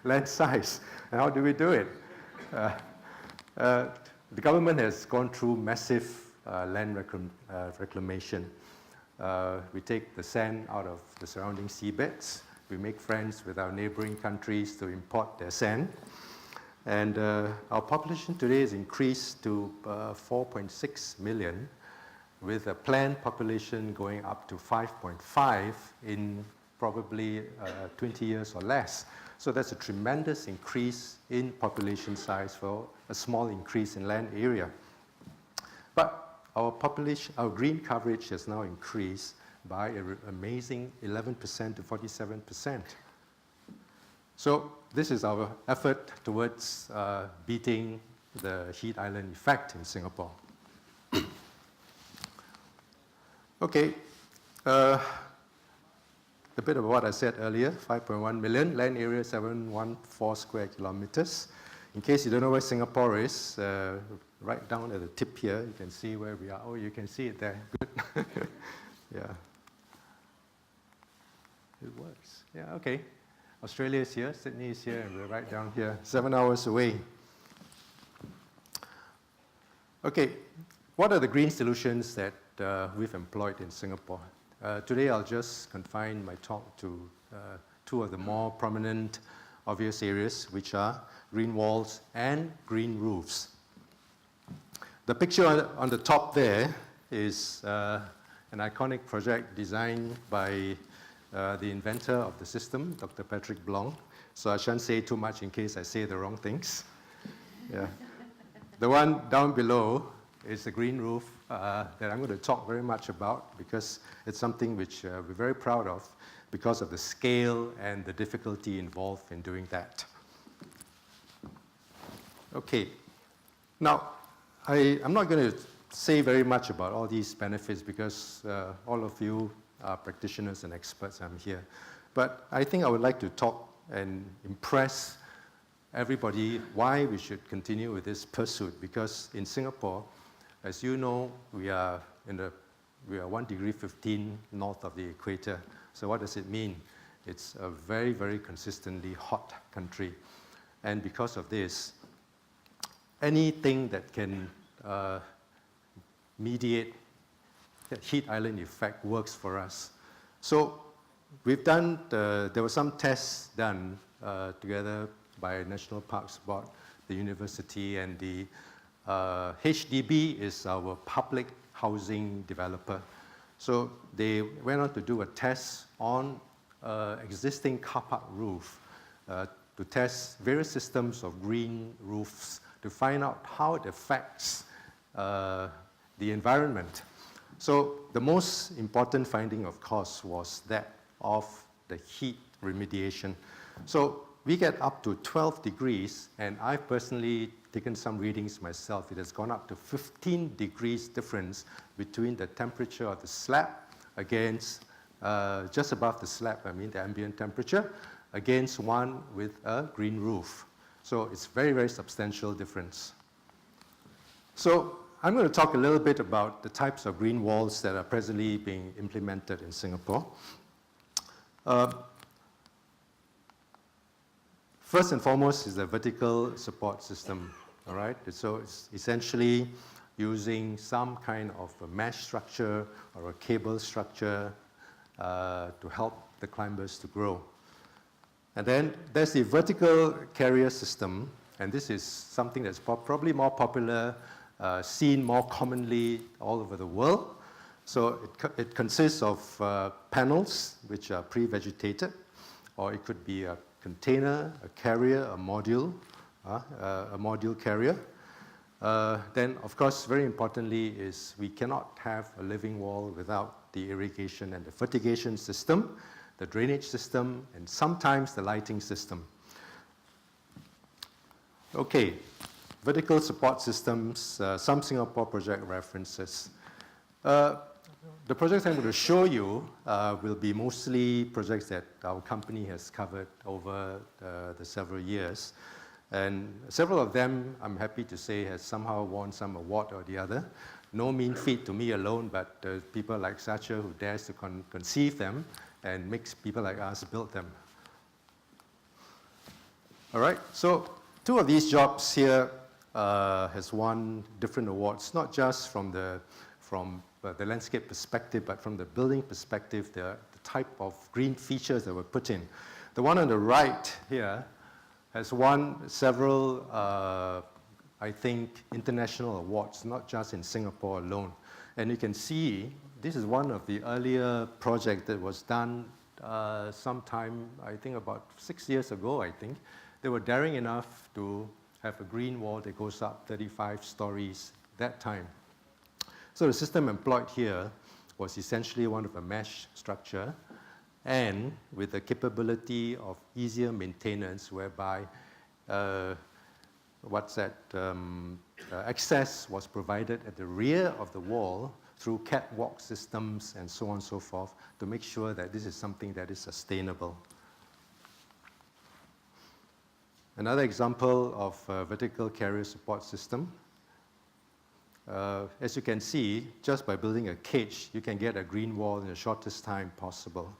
land size. And how do we do it? The government has gone through massive land reclamation. We take the sand out of the surrounding seabeds. We make friends with our neighboring countries to import their sand. And our population today has increased to 4.6 million, with a planned population going up to 5.5 in probably 20 years or less. So that's a tremendous increase in population size for a small increase in land area. But our green coverage has now increased by an amazing 11% to 47%. So this is our effort towards beating the heat island effect in Singapore. Okay, a bit of what I said earlier, 5.1 million, land area 714 square kilometers. In case you don't know where Singapore is, right down at the tip here, you can see where we are. Oh, you can see it there, good. Yeah. It works, yeah, okay. Australia is here, Sydney is here, and we're right down here, 7 hours away. Okay, what are the green solutions that we've employed in Singapore? Today I'll just confine my talk to two of the more prominent, obvious areas, which are green walls and green roofs. The picture on the top there is an iconic project designed by the inventor of the system, Dr. Patrick Blong. So I shan't say too much in case I say the wrong things. Yeah. The one down below is the green roof that I'm going to talk very much about, because it's something which we're very proud of because of the scale and the difficulty involved in doing that. Okay. Now, I'm not going to say very much about all these benefits because all of you are practitioners and experts. I'm here. But I think I would like to talk and impress everybody why we should continue with this pursuit, because in Singapore, as you know, we are 1 degree 15 north of the equator. So what does it mean? It's a very, very consistently hot country. And because of this, anything that can mediate the heat island effect works for us. So we've done, there were some tests done together by National Parks Board, the university, and the HDB is our public housing developer. So they went on to do a test on existing car park roof to test various systems of green roofs to find out how it affects the environment. So the most important finding, of course, was that of the heat remediation. So we get up to 12 degrees, and I've personally taken some readings myself. It has gone up to 15 degrees difference between the temperature of the slab against, just above the slab, I mean the ambient temperature, against one with a green roof. So it's very, very substantial difference. So I'm going to talk a little bit about the types of green walls that are presently being implemented in Singapore. First and foremost is the vertical support system, all right? So it's essentially using some kind of a mesh structure or a cable structure to help the climbers to grow. And then there's the vertical carrier system, and this is something that's probably more popular, seen more commonly all over the world. So it consists of panels which are pre-vegetated, or it could be a container, a carrier, a module carrier. Then, of course, very importantly is we cannot have a living wall without the irrigation and the fertigation system, the drainage system, and sometimes the lighting system. Okay, vertical support systems, some Singapore project references. The projects I'm going to show you will be mostly projects that our company has covered over the several years. And several of them, I'm happy to say, has somehow won some award or the other. No mean feat to me alone, but people like Sacha who dares to conceive them and makes people like us build them. All right, so two of these jobs here has won different awards, not just from the landscape perspective, but from the building perspective, the type of green features that were put in. The one on the right here has won several, I think, international awards, not just in Singapore alone. And you can see this is one of the earlier projects that was done sometime, I think about 6 years ago, I think. They were daring enough to have a green wall that goes up 35 stories that time. So the system employed here was essentially one of a mesh structure and with the capability of easier maintenance whereby access was provided at the rear of the wall through catwalk systems and so on and so forth to make sure that this is something that is sustainable. Another example of a vertical carrier support system. As you can see, just by building a cage, you can get a green wall in the shortest time possible.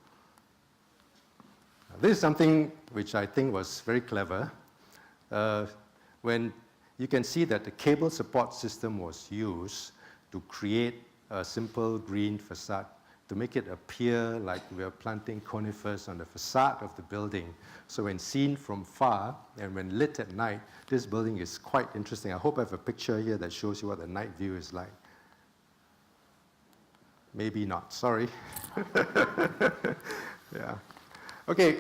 This is something which I think was very clever. When you can see that the cable support system was used to create a simple green facade to make it appear like we are planting conifers on the facade of the building. So when seen from far and when lit at night, this building is quite interesting. I hope I have a picture here that shows you what the night view is like. Maybe not, sorry. Yeah. Okay,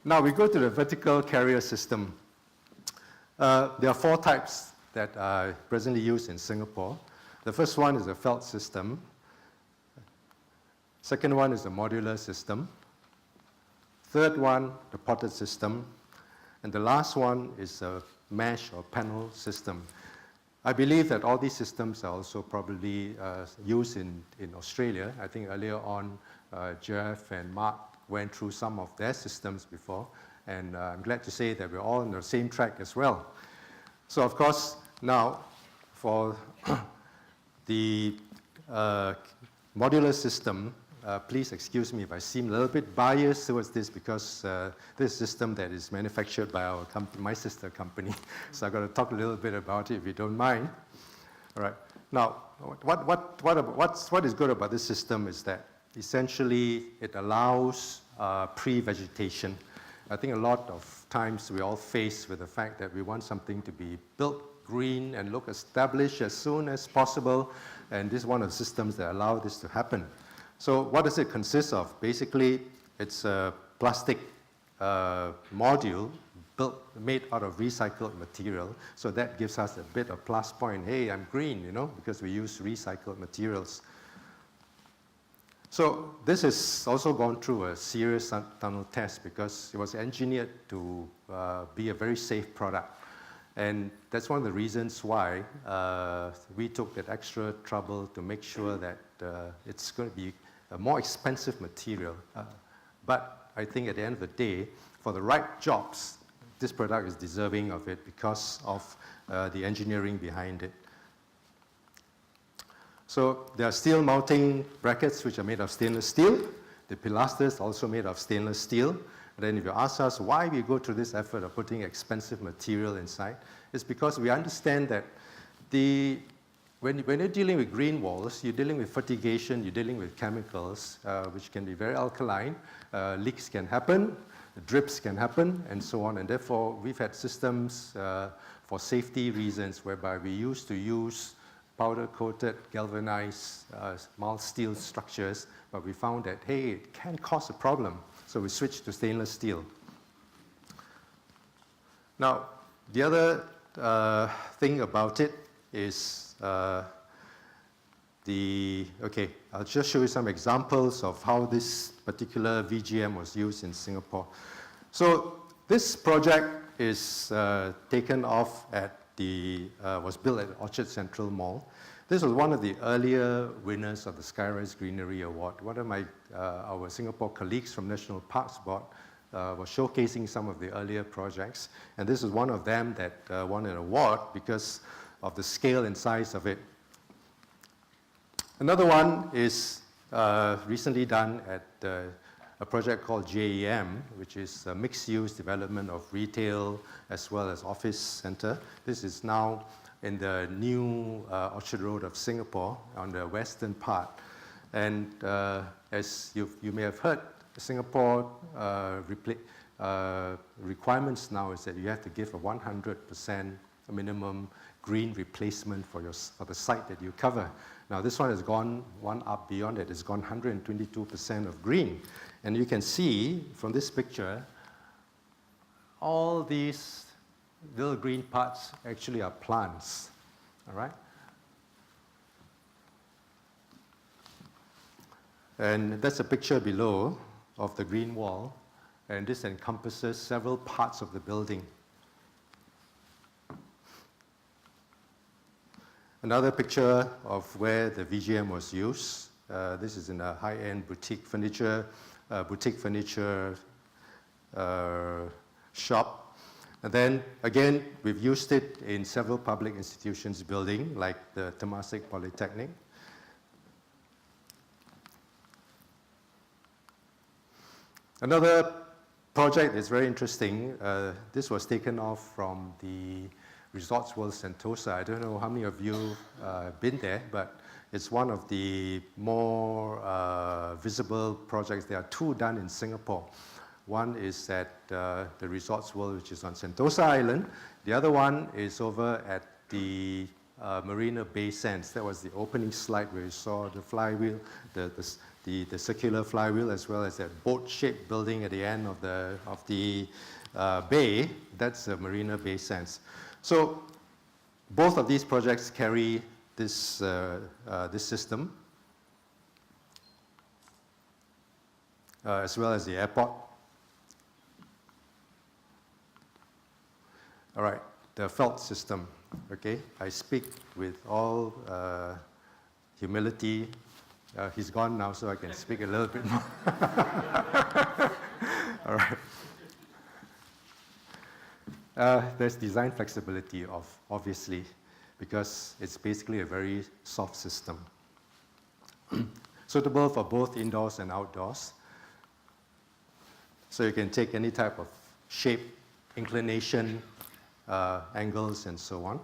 now we go to the vertical carrier system. There are 4 types that are presently used in Singapore. The first one is a felt system. Second one is a modular system. Third one, the potted system. And the last one is a mesh or panel system. I believe that all these systems are also probably used in Australia. I think earlier on, Jeff and Mark went through some of their systems before, and I'm glad to say that we're all on the same track as well. So of course, now for the modular system, please excuse me if I seem a little bit biased towards this because this system that is manufactured by our company, my sister company. So I've got to talk a little bit about it if you don't mind. All right. Now, what is good about this system is that essentially it allows pre-vegetation. I think a lot of times we're all faced with the fact that we want something to be built green and look established as soon as possible, and this is one of the systems that allow this to happen. So what does it consist of? Basically, it's a plastic module made out of recycled material, so that gives us a bit of plus point. Hey, I'm green, you know, because we use recycled materials. So this has also gone through a serious tunnel test because it was engineered to be a very safe product. And that's one of the reasons why we took that extra trouble to make sure that it's going to be a more expensive material. But I think at the end of the day, for the right jobs, this product is deserving of it because of the engineering behind it. So there are steel mounting brackets which are made of stainless steel. The pilasters also made of stainless steel. And then if you ask us why we go through this effort of putting expensive material inside, it's because we understand that when you're dealing with green walls, you're dealing with fertigation, you're dealing with chemicals, which can be very alkaline. Leaks can happen, drips can happen, and so on. And therefore, we've had systems for safety reasons whereby we used to use powder-coated, galvanized, mild steel structures, but we found that, hey, it can cause a problem. So we switched to stainless steel. Now, the other thing about it is I'll just show you some examples of how this particular VGM was used in Singapore. So this project is taken off at was built at Orchard Central Mall. This was one of the earlier winners of the Skyrise Greenery Award. One of our Singapore colleagues from National Parks Board was showcasing some of the earlier projects, and this is one of them that won an award because of the scale and size of it. Another one is recently done at a project called JEM, which is a mixed-use development of retail as well as office center. This is now in the new Orchard Road of Singapore on the western part. And as you may have heard, Singapore requirements now is that you have to give a 100% minimum green replacement for the site that you cover. Now this one has gone one up beyond it. It's gone 122% of green. And you can see from this picture, all these little green parts actually are plants, all right? And that's a picture below of the green wall, and this encompasses several parts of the building. Another picture of where the VGM was used. This is in a high-end boutique furniture shop. And then, again, we've used it in several public institutions building, like the Temasek Polytechnic. Another project that's very interesting, this was taken off from the Resorts World Sentosa. I don't know how many of you have been there, but it's one of the more visible projects. There are two done in Singapore. One is at the Resorts World, which is on Sentosa Island. The other one is over at the Marina Bay Sands. That was the opening slide where you saw the flywheel, the circular flywheel, as well as that boat-shaped building at the end of the bay. That's the Marina Bay Sands. So both of these projects carry this system, as well as the airport. All right, the felt system, okay? I speak with all humility. He's gone now, so I can speak a little bit more. All right. There's design flexibility, obviously, because it's basically a very soft system. Suitable for both indoors and outdoors. So you can take any type of shape, inclination, angles, and so on.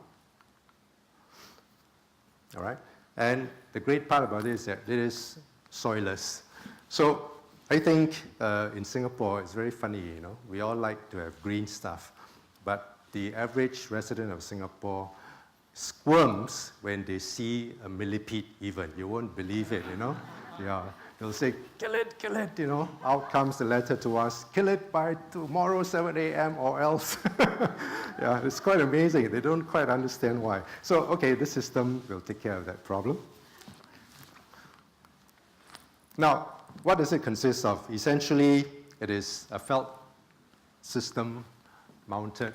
All right? And the great part about it is that it is soilless. So I think in Singapore, it's very funny, you know, we all like to have green stuff, but the average resident of Singapore squirms when they see a millipede even. You won't believe it, you know? Yeah, they'll say, kill it, you know? Out comes the letter to us, kill it by tomorrow, 7 a.m. or else. Yeah, it's quite amazing. They don't quite understand why. So, okay, this system will take care of that problem. Now, what does it consist of? Essentially, it is a felt system mounted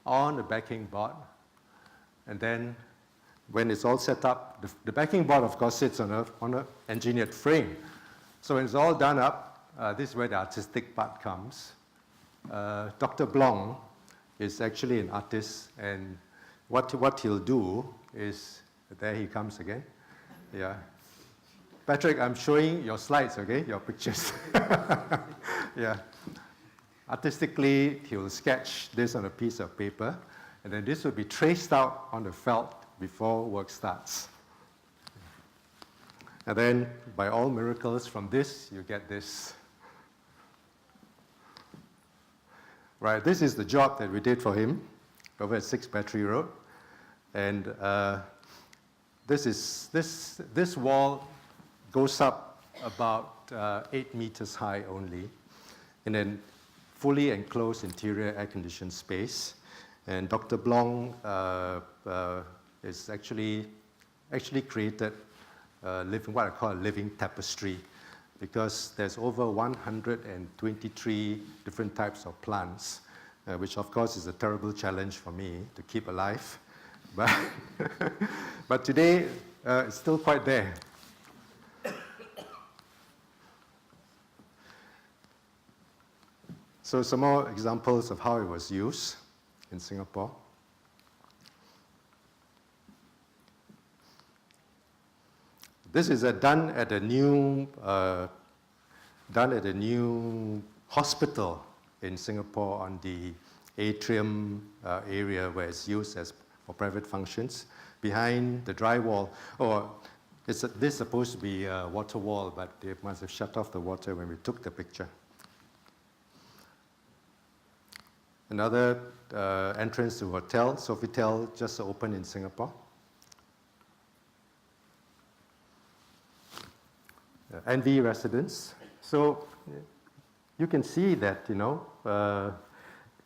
on a backing board. And then when it's all set up, the backing board, of course, sits on an engineered frame. So when it's all done up, this is where the artistic part comes. Dr. Blong is actually an artist, and what he'll do is, there he comes again. Yeah. Patrick, I'm showing your slides, okay, your pictures. Yeah. Artistically, he'll sketch this on a piece of paper, and then this will be traced out on the felt before work starts. And then, by all miracles, from this, you get this. Right, this is the job that we did for him over at 6 Battery Road. And this wall goes up about 8 meters high only, in a fully enclosed interior air-conditioned space. And Dr. Blong is actually created what I call a living tapestry, because there's over 123 different types of plants, which of course is a terrible challenge for me to keep alive. But today, it's still quite there. So some more examples of how it was used in Singapore. This is done at a new hospital in Singapore on the atrium area where it's used as for private functions. Behind the dry wall, or this is supposed to be a water wall, but they must have shut off the water when we took the picture. Another entrance to hotel, Sofitel, just opened in Singapore. NV residence. So you can see that,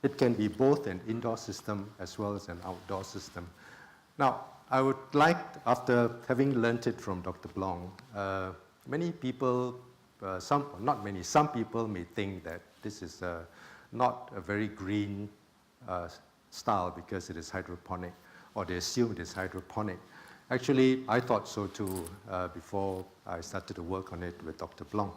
it can be both an indoor system as well as an outdoor system. Now, I would like, after having learned it from Dr. Blong, many people, some people may think that this is not a very green style because it is hydroponic, or they assume it is hydroponic. Actually, I thought so too before I started to work on it with Dr. Blong.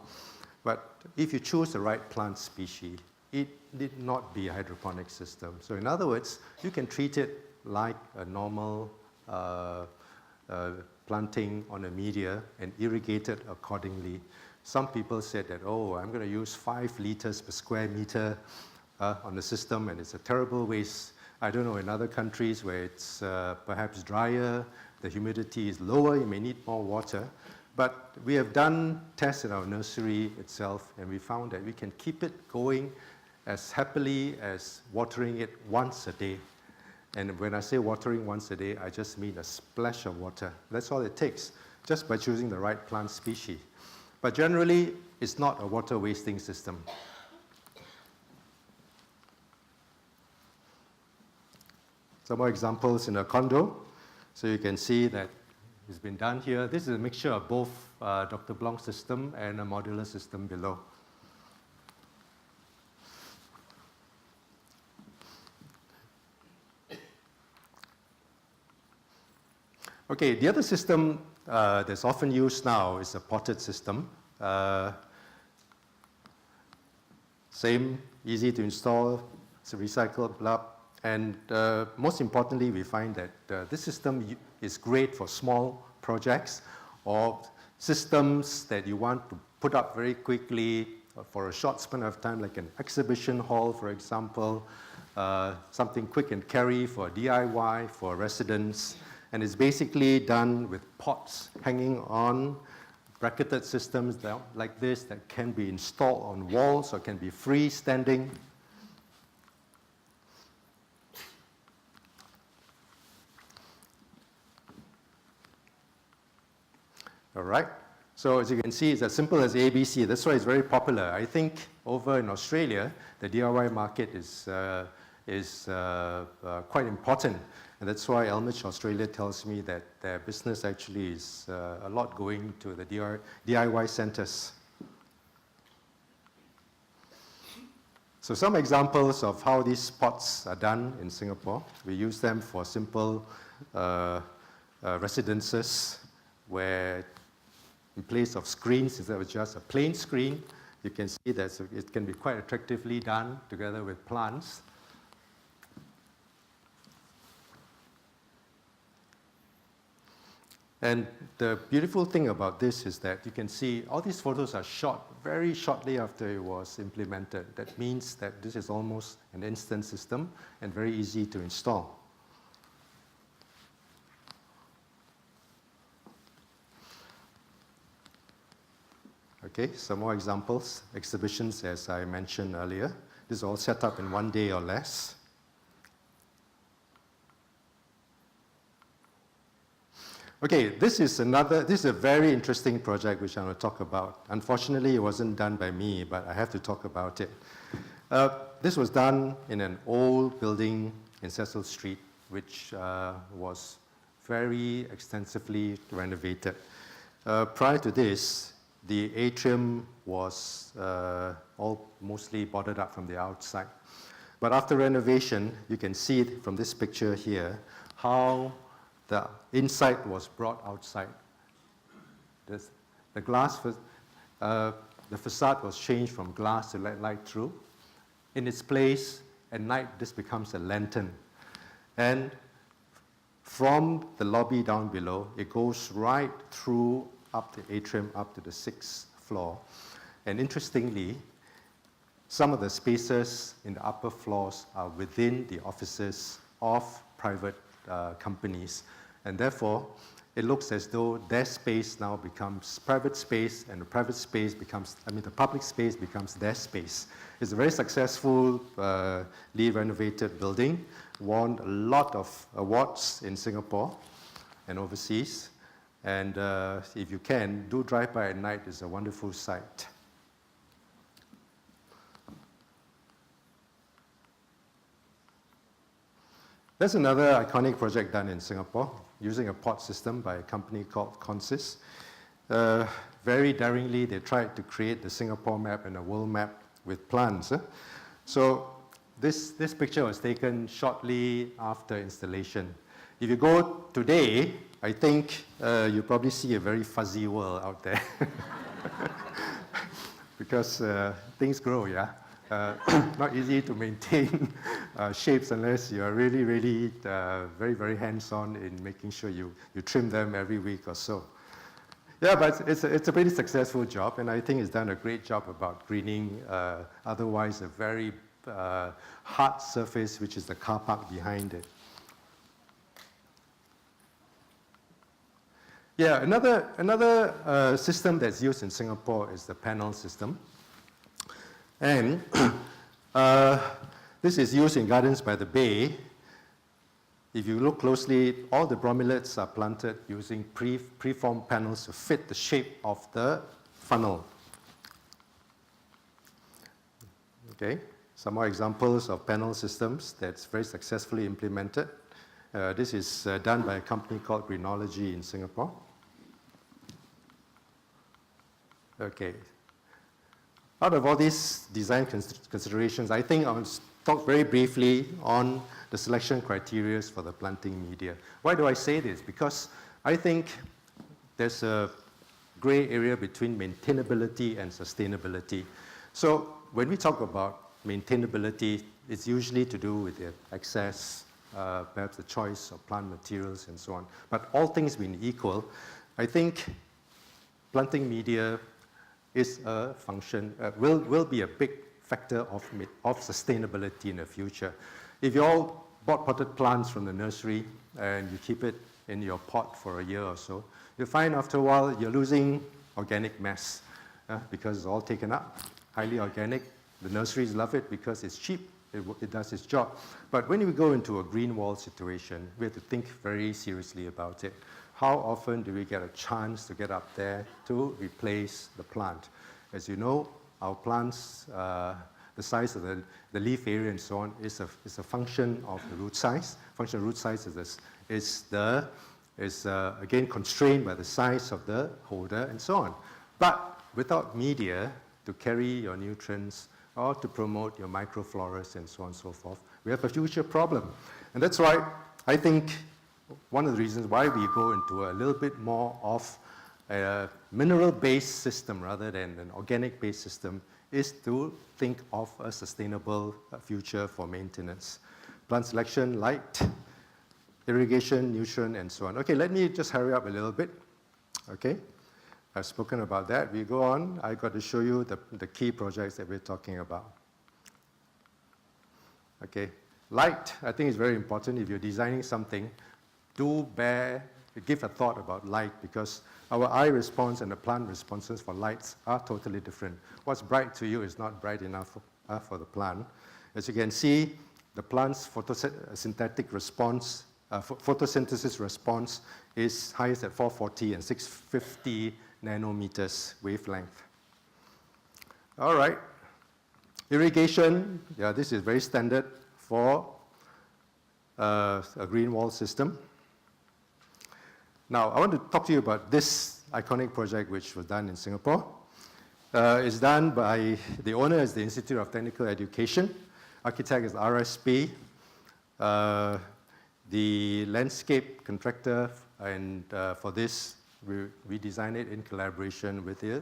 But if you choose the right plant species, it need not be a hydroponic system. So in other words, you can treat it like a normal planting on a media and irrigate it accordingly. Some people said that, oh, I'm going to use 5 liters per square meter on the system, and it's a terrible waste. I don't know, in other countries where it's perhaps drier, the humidity is lower, you may need more water. But we have done tests in our nursery itself, and we found that we can keep it going as happily as watering it once a day. And when I say watering once a day, I just mean a splash of water. That's all it takes, just by choosing the right plant species. But generally, it's not a water wasting system. Some more examples in a condo. So you can see that it's been done here. This is a mixture of both Dr. Blong's system and a modular system below. Okay, the other system that's often used now is a potted system. Same, easy to install, it's a recycled bulb. And most importantly, we find that this system is great for small projects or systems that you want to put up very quickly for a short span of time, like an exhibition hall, for example, something quick and carry for DIY, for residents. And it's basically done with pots hanging on bracketed systems like this that can be installed on walls or can be freestanding. All right, so as you can see, it's as simple as ABC. That's why it's very popular. I think over in Australia, the DIY market is quite important. And that's why Elmich Australia tells me that their business actually is a lot going to the DIY centers. So some examples of how these pots are done in Singapore. We use them for simple residences where in place of screens, instead of just a plain screen, you can see that it can be quite attractively done together with plants. And the beautiful thing about this is that you can see all these photos are shot very shortly after it was implemented. That means that this is almost an instant system and very easy to install. Okay, some more examples. Exhibitions, as I mentioned earlier. This is all set up in 1 day or less. Okay, this is a very interesting project which I'm going to talk about. Unfortunately, it wasn't done by me, but I have to talk about it. This was done in an old building in Cecil Street, which was very extensively renovated. Prior to this, the atrium was all mostly boarded up from the outside. But after renovation, you can see it from this picture here, how the inside was brought outside. The glass, the facade was changed from glass to let light through. In its place, at night, this becomes a lantern. And from the lobby down below, it goes right through up the atrium, up to the 6th floor. And interestingly, some of the spaces in the upper floors are within the offices of private companies. And therefore, it looks as though their space now becomes private space, and the private space becomes, the public space becomes their space. It's a very successfully renovated building, won a lot of awards in Singapore and overseas. And if you can, do drive by at night. It's a wonderful sight. There's another iconic project done in Singapore using a pod system by a company called Consys. Very daringly, they tried to create the Singapore map and a world map with plants. So this picture was taken shortly after installation. If you go today, I think you probably see a very fuzzy world out there. Because things grow, yeah? Not easy to maintain shapes unless you are really, really very, very hands-on in making sure you trim them every week or so. Yeah, but it's a pretty successful job, and I think it's done a great job about greening otherwise a very hard surface, which is the car park behind it. Yeah, another system that's used in Singapore is the panel system. And this is used in Gardens by the Bay. If you look closely, all the bromeliads are planted using preformed panels to fit the shape of the funnel. Okay, some more examples of panel systems that's very successfully implemented. This is done by a company called Greenology in Singapore. Okay. Out of all these design considerations, I think I'll talk very briefly on the selection criteria for the planting media. Why do I say this? Because I think there's a gray area between maintainability and sustainability. So when we talk about maintainability, it's usually to do with the access, perhaps the choice of plant materials and so on. But all things being equal, I think planting media is a function, will be a big factor of sustainability in the future. If you all bought potted plants from the nursery and you keep it in your pot for a year or so, you'll find after a while you're losing organic mass because it's all taken up, highly organic. The nurseries love it because it's cheap, it does its job. But when we go into a green wall situation, we have to think very seriously about it. How often do we get a chance to get up there to replace the plant? As you know, our plants, the size of the leaf area and so on is a function of the root size. Function of root size is again constrained by the size of the holder and so on. But without media to carry your nutrients or to promote your microfloras and so on and so forth, we have a future problem. And that's why I think one of the reasons why we go into a little bit more of a mineral-based system rather than an organic-based system is to think of a sustainable future for maintenance. Plant selection, light, irrigation, nutrient, and so on. Okay, let me just hurry up a little bit. Okay, I've spoken about that. We go on. I got to show you the key projects that we're talking about. Okay, light, I think is very important. If you're designing something, give a thought about light, because our eye response and the plant responses for lights are totally different. What's bright to you is not bright enough for the plant. As you can see, the plant's photosynthetic response, photosynthesis response is highest at 440 and 650 nanometers wavelength. All right. Irrigation, yeah, this is very standard for a green wall system. Now, I want to talk to you about this iconic project which was done in Singapore. It's done by, the owner is the Institute of Technical Education, architect is RSP, the landscape contractor, and for this, we designed it in collaboration with the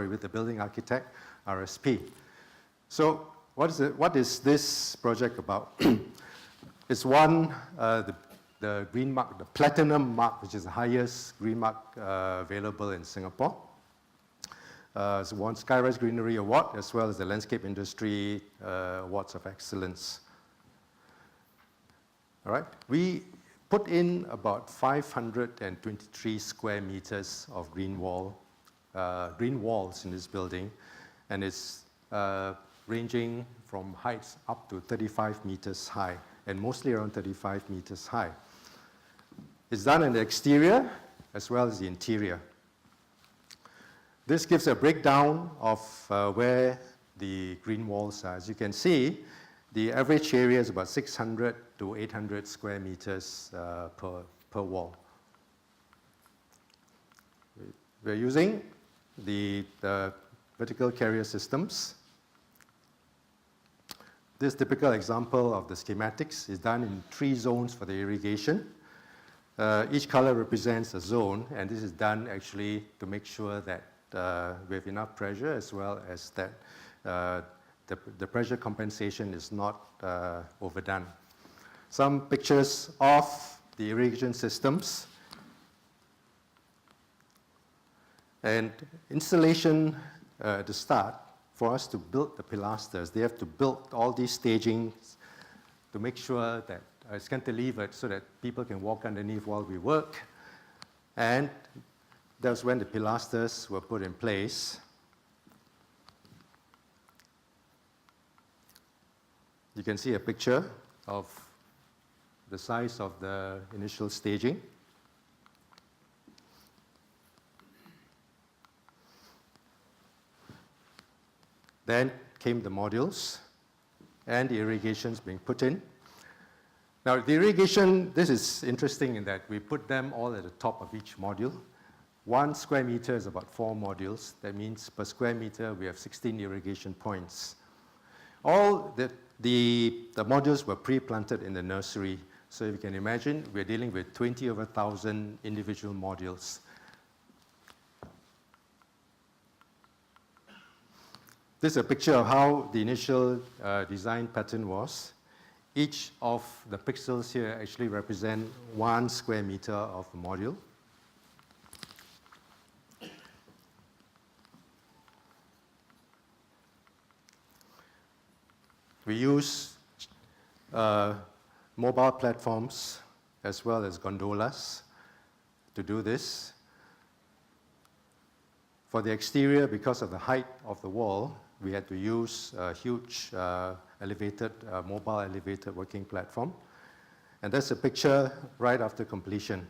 with the building architect, RSP. So what is this project about? It's one, the green mark, the platinum mark, which is the highest green mark available in Singapore. It's won Skyrise Greenery Award, as well as the Landscape Industry Awards of Excellence. All right, we put in about 523 square meters of green walls in this building, and it's ranging from heights up to 35 meters high, and mostly around 35 meters high. It's done in the exterior as well as the interior. This gives a breakdown of where the green walls are. As you can see, the average area is about 600 to 800 square meters per wall. We're using the vertical carrier systems. This typical example of the schematics is done in 3 zones for the irrigation. Each color represents a zone, and this is done actually to make sure that we have enough pressure, as well as that the pressure compensation is not overdone. Some pictures of the irrigation systems. And installation at the start, for us to build the pilasters, they have to build all these stagings to make sure that it's cantilevered so that people can walk underneath while we work. And that's when the pilasters were put in place. You can see a picture of the size of the initial staging. Then came the modules and the irrigations being put in. Now, the irrigation, this is interesting in that we put them all at the top of each module. 1 square meter is about 4 modules. That means per square meter, we have 16 irrigation points. All the modules were pre-planted in the nursery. So if you can imagine, we're dealing with 20 over 1,000 individual modules. This is a picture of how the initial design pattern was. Each of the pixels here actually represent 1 square meter of a module. We use mobile platforms as well as gondolas to do this. For the exterior, because of the height of the wall, we had to use a huge mobile elevated working platform. And that's a picture right after completion.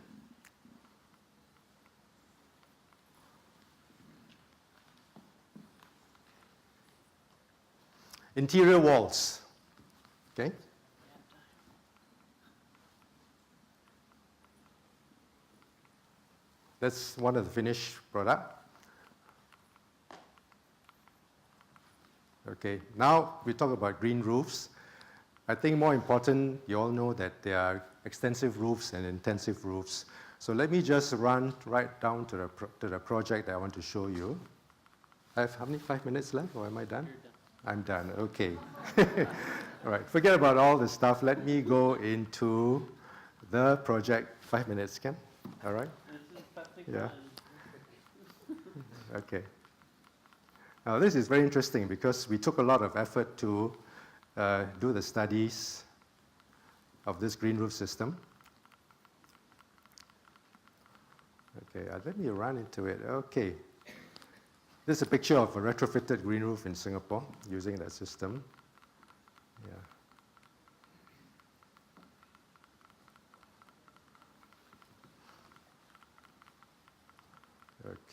Interior walls, okay? That's one of the finished product. Okay, now we talk about green roofs. I think more important, you all know that there are extensive roofs and intensive roofs. So let me just run right down to the project that I want to show you. I have how many, 5 minutes left, or am I done? I'm done, okay. All right, forget about all the stuff. Let me go into the project. 5 minutes, Ken? All right? Yeah. Okay. Now, this is very interesting because we took a lot of effort to do the studies of this green roof system. Okay, let me run into it. Okay. This is a picture of a retrofitted green roof in Singapore using that system. Yeah.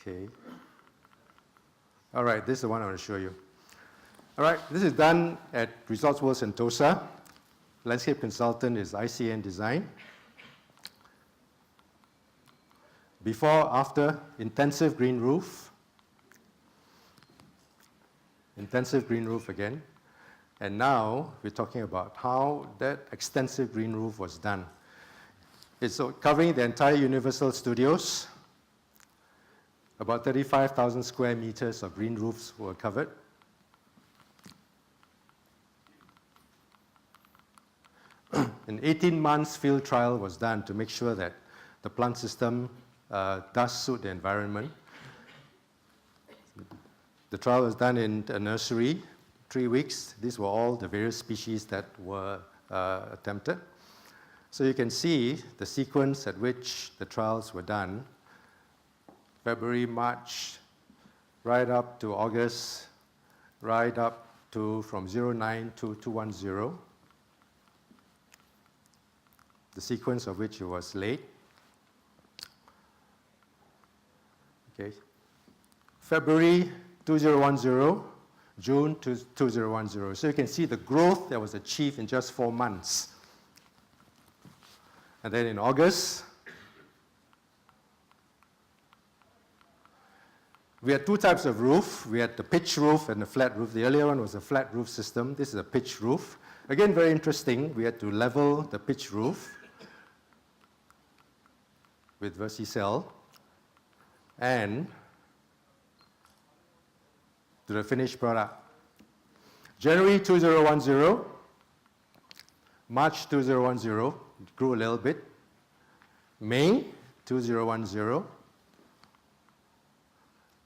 Okay. All right, this is the one I want to show you. All right, this is done at Resorts World Sentosa. Landscape consultant is ICN Design. Before, after, intensive green roof. Intensive green roof again. And now we're talking about how that extensive green roof was done. It's covering the entire Universal Studios. About 35,000 square meters of green roofs were covered. An 18 months field trial was done to make sure that the plant system does suit the environment. The trial was done in a nursery, 3 weeks. These were all the various species that were attempted. So you can see the sequence at which the trials were done. February, March, right up to August, right up to from 09 to 210. The sequence of which it was late. Okay. February 2010, June to 2010. So you can see the growth that was achieved in just 4 months. And then in August, we had 2 types of roof. We had the pitch roof and the flat roof. The earlier one was a flat roof system. This is a pitch roof. Again, very interesting. We had to level the pitch roof with Verticell and to the finished product. January 2010, March 2010, it grew a little bit. May 2010,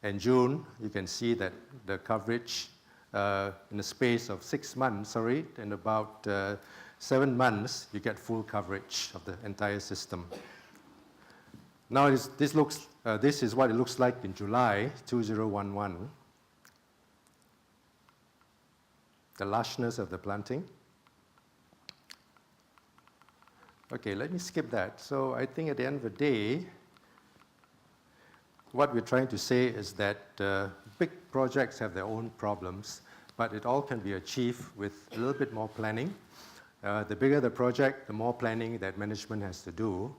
and June, you can see that the coverage in the space of 6 months, in about 7 months, you get full coverage of the entire system. Now this is what it looks like in July 2011. The lushness of the planting. Okay, let me skip that. So I think at the end of the day, what we're trying to say is that big projects have their own problems, but it all can be achieved with a little bit more planning. The bigger the project, the more planning that management has to do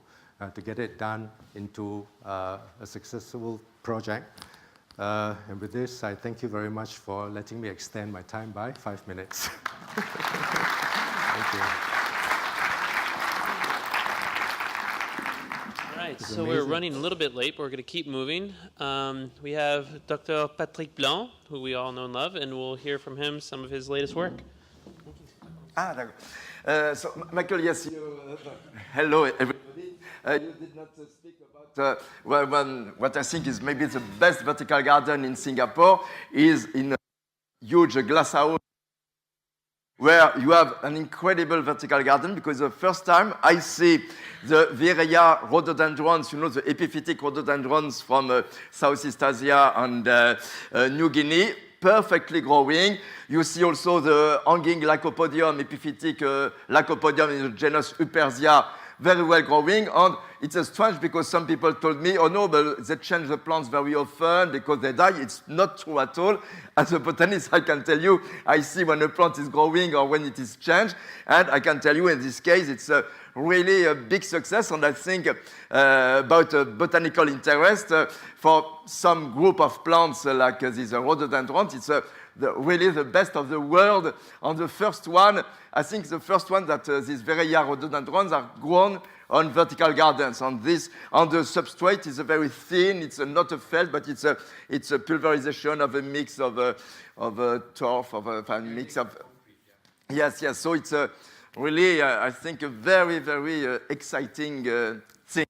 to get it done into a successful project. And with this, I thank you very much for letting me extend my time by 5 minutes. Thank you. All right, so we're running a little bit late, but we're going to keep moving. We have Dr. Patrick Blanc, who we all know and love, and we'll hear from him some of his latest work. So, Michael, yes, hello, everybody. You did not speak about what I think is maybe the best vertical garden in Singapore is in a huge glass house where you have an incredible vertical garden, because the first time I see the Viraya rhododendrons, the epiphytic rhododendrons from Southeast Asia and New Guinea, perfectly growing. You see also the hanging Lycopodium, epiphytic Lycopodium in the genus Upersia, very well growing. And it's strange because some people told me, oh no, but they change the plants very often because they die. It's not true at all. As a botanist, I can tell you, I see when a plant is growing or when it is changed. And I can tell you in this case, it's really a big success. And I think about botanical interest for some group of plants like these rhododendrons, it's really the best of the world. On the first one, I think the first one that these Viraya rhododendrons are grown on vertical gardens. On the substrate is a very thin. It's not a felt, but it's a pulverization of a mix of turf, of a mix of. Yes. So it's really, I think, a very, very exciting thing.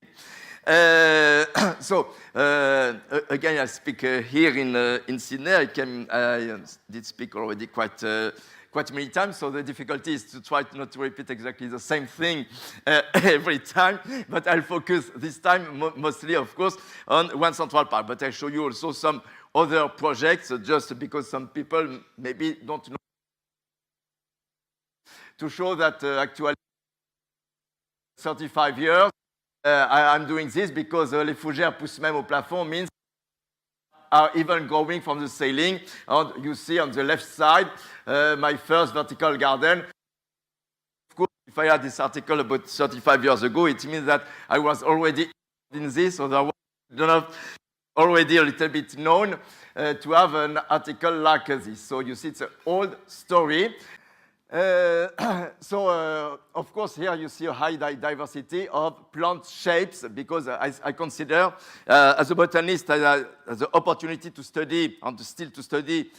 So again, I speak here in Sydney. I did speak already quite many times, so the difficulty is to try not to repeat exactly the same thing every time, but I'll focus this time mostly, of course, on one central part, but I'll show you also some other projects, just because some people maybe don't know, to show that actually 35 years, I'm doing this because les fougères poussent même au plafond means are even growing from the ceiling. And you see on the left side, my first vertical garden. Of course, if I had this article about 35 years ago, it means that I was already in this, or I was already a little bit known to have an article like this. So you see, it's an old story. Of course, here you see a high diversity of plant shapes, because I consider, as a botanist, the opportunity to study, and still to study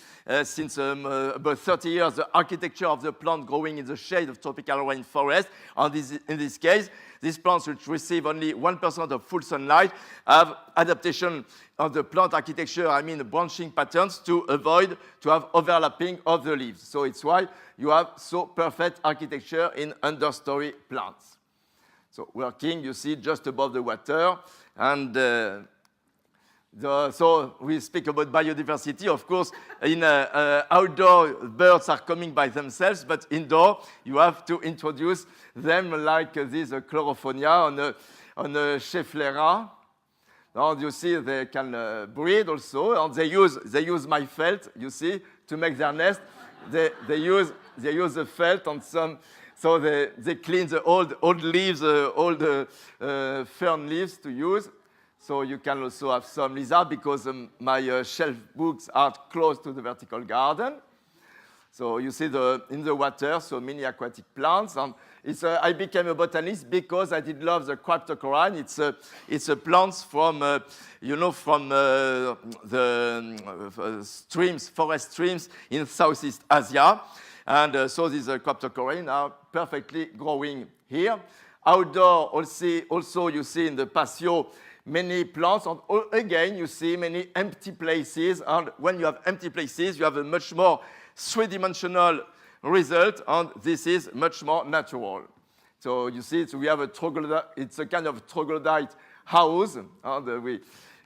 since about 30 years, the architecture of the plant growing in the shade of tropical rainforest. And in this case, these plants which receive only 1% of full sunlight have adaptation of the plant architecture, branching patterns, to avoid to have overlapping of the leaves. So it's why you have so perfect architecture in understory plants. So working, you see, just above the water. And so we speak about biodiversity. Of course, in outdoor, birds are coming by themselves, but indoor, you have to introduce them like this Chlorophonia on a Schefflera. And you see they can breed also, and they use my felt, you see, to make their nest. They use the felt on some, so they clean the old leaves, old fern leaves to use. So you can also have some lizard because my shelf books are close to the vertical garden. So you see in the water, so many aquatic plants. And I became a botanist because I did love the cryptocoryne. It's a plants from, from the streams, forest streams in Southeast Asia. And so these cryptocoryne are perfectly growing here. Outdoor, also you see in the patio, many plants, and again, you see many empty places. And when you have empty places, you have a much more three-dimensional result, and this is much more natural. So you see, we have it's a kind of troglodyte house, and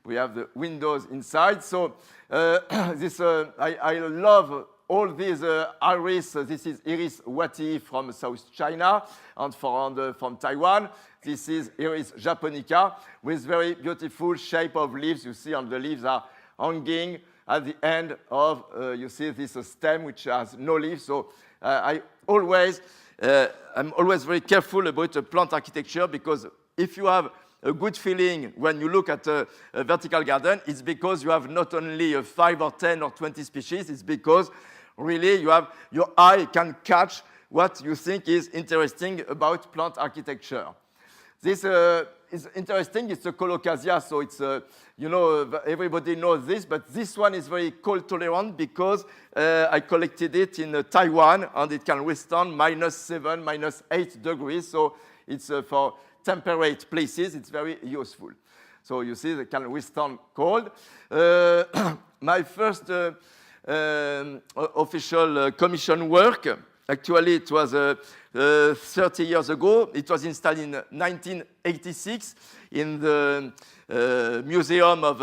we have the windows inside. So I love all these iris. This is Iris wati from South China, and from Taiwan. This is Iris japonica with very beautiful shape of leaves. You see, and the leaves are hanging at the end of, you see, this stem which has no leaves. So I'm always very careful about plant architecture, because if you have a good feeling when you look at a vertical garden, it's because you have not only 5 or 10 or 20 species, it's because really your eye can catch what you think is interesting about plant architecture. This is interesting. It's a colocasia, so it's, everybody knows this, but this one is very cold tolerant because I collected it in Taiwan, and it can withstand -7, -8 degrees, so it's for temperate places, it's very useful. So you see, they can withstand cold. My first official commission work, actually, it was 30 years ago. It was installed in 1986 in the Museum of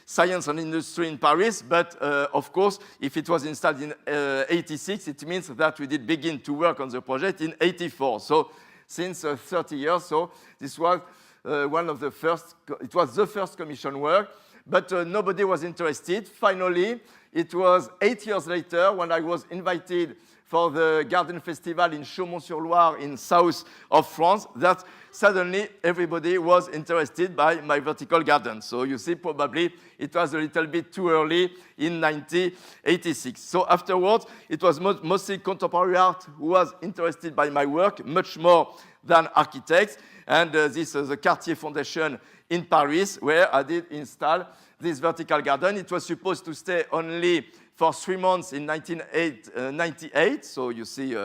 Science and Industry in Paris. But, of course, if it was installed in 86, it means that we did begin to work on the project in 84. So since 30 years, so this was one of the first, it was the first commission work. But nobody was interested. Finally, it was 8 years later when I was invited for the Garden Festival in Chaumont-sur-Loire in south of France that suddenly everybody was interested by my vertical garden. So you see, probably it was a little bit too early in 1986. So afterwards, it was mostly contemporary art who was interested by my work, much more than architects. And this is the Cartier Foundation in Paris, where I did install this vertical garden. It was supposed to stay only for 3 months in 1998, so you see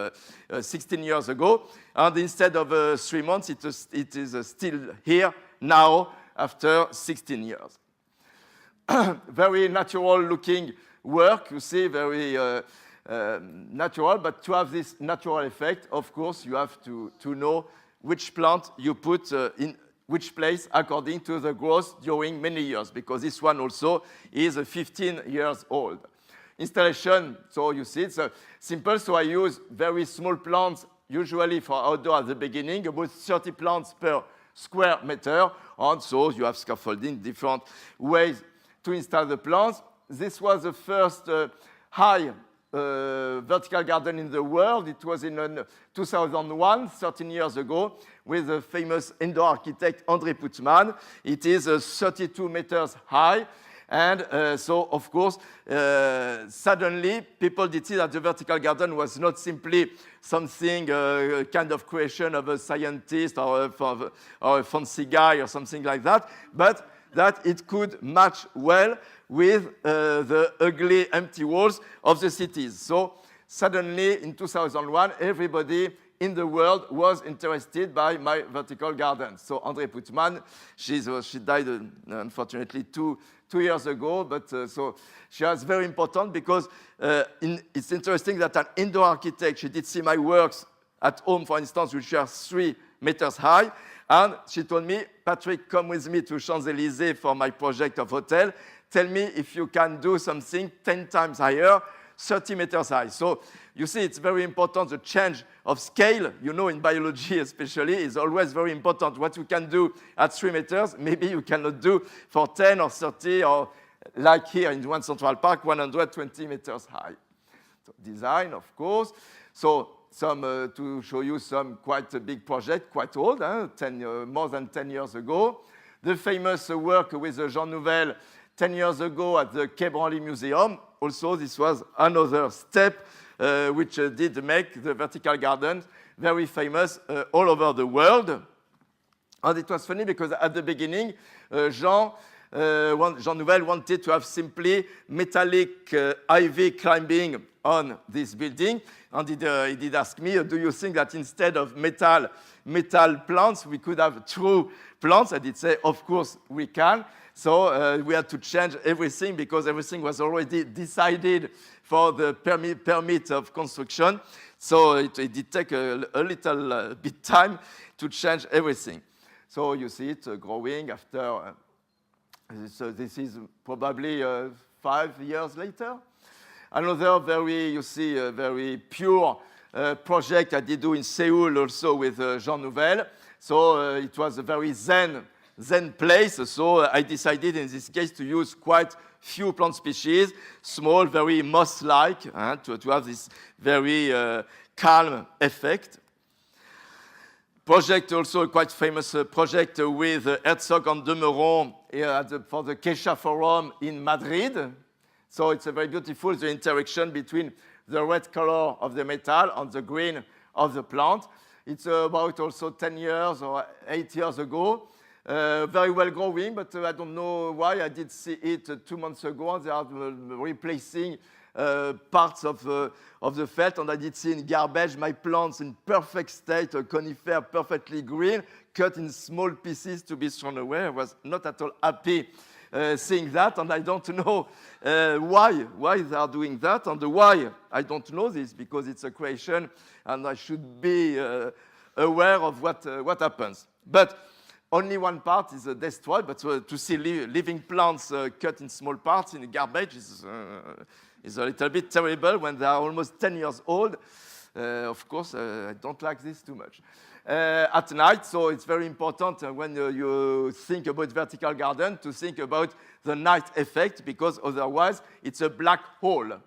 16 years ago. And instead of 3 months, it is still here now after 16 years. Very natural looking work, you see, very natural, but to have this natural effect, of course, you have to know which plant you put in which place according to the growth during many years, because this one also is 15 years old. Installation, so you see, it's simple, so I use very small plants, usually for outdoor at the beginning, about 30 plants per square meter, and so you have scaffolding, different ways to install the plants. This was the first high vertical garden in the world. It was in 2001, 13 years ago, with the famous indoor architect André Putman. It is 32 meters high. And so, of course, suddenly people did see that the vertical garden was not simply something, kind of creation of a scientist or a fancy guy or something like that, but that it could match well with the ugly empty walls of the cities. So suddenly, in 2001, everybody in the world was interested by my vertical garden. So André Putman, she died unfortunately two years ago, but so she was very important because it's interesting that an indoor architect, she did see my works at home, for instance, which are 3 meters high. And she told me, Patrick, come with me to Champs-Élysées for my project of hotel. Tell me if you can do something 10 times higher, 30 meters high. So you see, it's very important, the change of scale, you know, in biology especially, is always very important. What you can do at 3 meters, maybe you cannot do for 10 or 30, or like here in One Central Park, 120 meters high. So design, of course. So some to show you some quite a big project, quite old, more than 10 years ago. The famous work with Jean Nouvel 10 years ago at the Quai Branly Museum. Also, this was another step which did make the vertical garden very famous all over the world. And it was funny because at the beginning, Jean Nouvel wanted to have simply metallic ivy climbing on this building. And he did ask me, do you think that instead of metal plants, we could have true plants? I did say, of course we can. So we had to change everything because everything was already decided for the permit of construction. So it did take a little bit time to change everything. So you see it growing after, so this is probably 5 years later. Another very pure project I did do in Seoul also with Jean Nouvel. So it was a very zen place. So I decided in this case to use quite few plant species, small, very moss-like, to have this very calm effect. Project also a quite famous project with Herzog and de Meuron for the Quechua Forum in Madrid. So it's a very beautiful, the interaction between the red color of the metal and the green of the plant. It's about also 10 years or 8 years ago. Very well growing, but I don't know why. I did see it 2 months ago, and they are replacing parts of the felt, and I did see in garbage my plants in perfect state, a conifer perfectly green, cut in small pieces to be thrown away. I was not at all happy seeing that, and I don't know why they are doing that, and why I don't know this, because it's a creation, and I should be aware of what happens. But only one part is destroyed, but to see living plants cut in small parts in garbage is a little bit terrible when they are almost 10 years old. Of course, I don't like this too much. At night, so it's very important when you think about vertical garden to think about the night effect, because otherwise it's a black hole.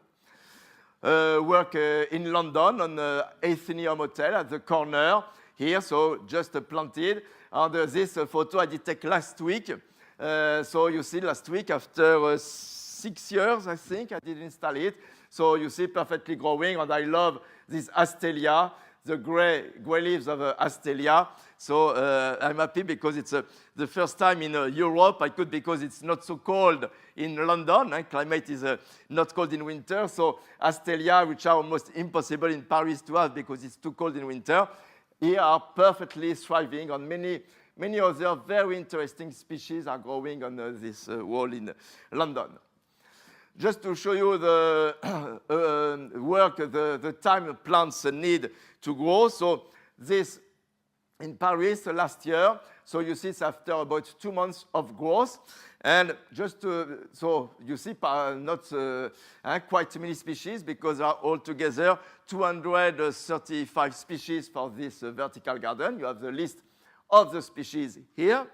Work in London on Athenaeum Hotel at the corner here, so just planted. And this photo I did take last week. So you see last week, after 6 years, I think, I did install it. So you see perfectly growing, and I love this Astelia, the gray leaves of Astelia. So I'm happy because it's the first time in Europe I could, because it's not so cold in London. Climate is not cold in winter. So Astelia, which are almost impossible in Paris to have because it's too cold in winter, here are perfectly thriving, and many other very interesting species are growing on this wall in London. Just to show you the work, the time plants need to grow. So this in Paris last year. So you see it's after about 2 months of growth. And just so you see not quite many species, because there are altogether 235 species for this vertical garden. You have the list of the species here.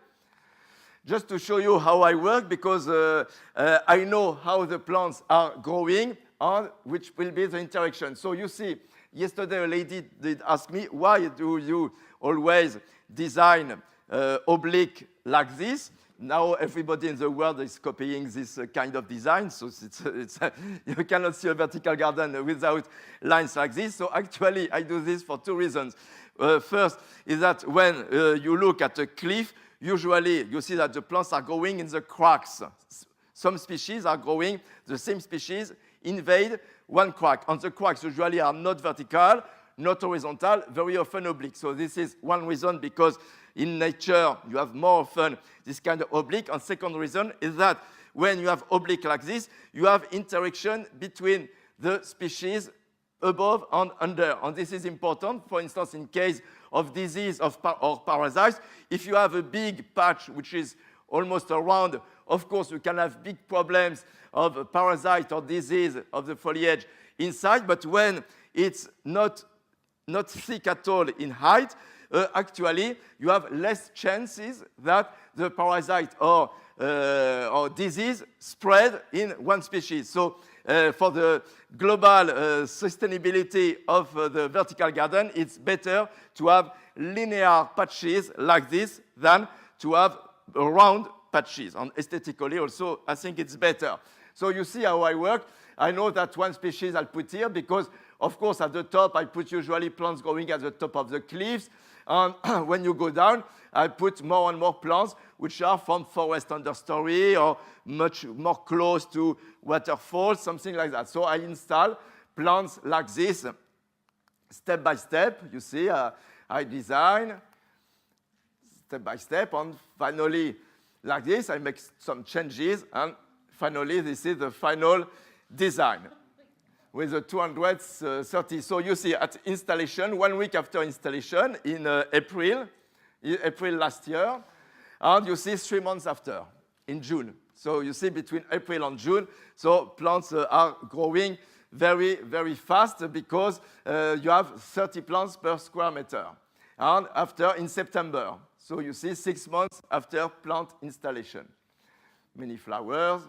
Just to show you how I work, because I know how the plants are growing and which will be the interaction. So you see, yesterday a lady did ask me, why do you always design oblique like this? Now everybody in the world is copying this kind of design, so you cannot see a vertical garden without lines like this. So actually, I do this for 2 reasons. First is that when you look at a cliff, usually you see that the plants are growing in the cracks. Some species are growing, the same species invade one crack. And the cracks usually are not vertical, not horizontal, very often oblique. So this is one reason, because in nature you have more often this kind of oblique. And second reason is that when you have oblique like this, you have interaction between the species above and under. And this is important, for instance, in case of disease or parasites. If you have a big patch which is almost around, of course, you can have big problems of parasite or disease of the foliage inside, but when it's not thick at all in height, actually, you have less chances that the parasite or disease spread in one species. So for the global sustainability of the vertical garden, it's better to have linear patches like this than to have round patches. And aesthetically also, I think it's better. So you see how I work. I know that one species I'll put here because, of course, at the top, I put usually plants growing at the top of the cliffs. And when you go down, I put more and more plants which are from forest understory or much more close to waterfalls, something like that. So I install plants like this, step by step. You see, I design step by step, and finally, like this, I make some changes, and finally, this is the final design with the 230. So you see, at installation, 1 week after installation, in April last year, and you see 3 months after, in June. So you see between April and June, so plants are growing very, very fast because you have 30 plants per square meter. And after, in September, so you see 6 months after plant installation. Many flowers.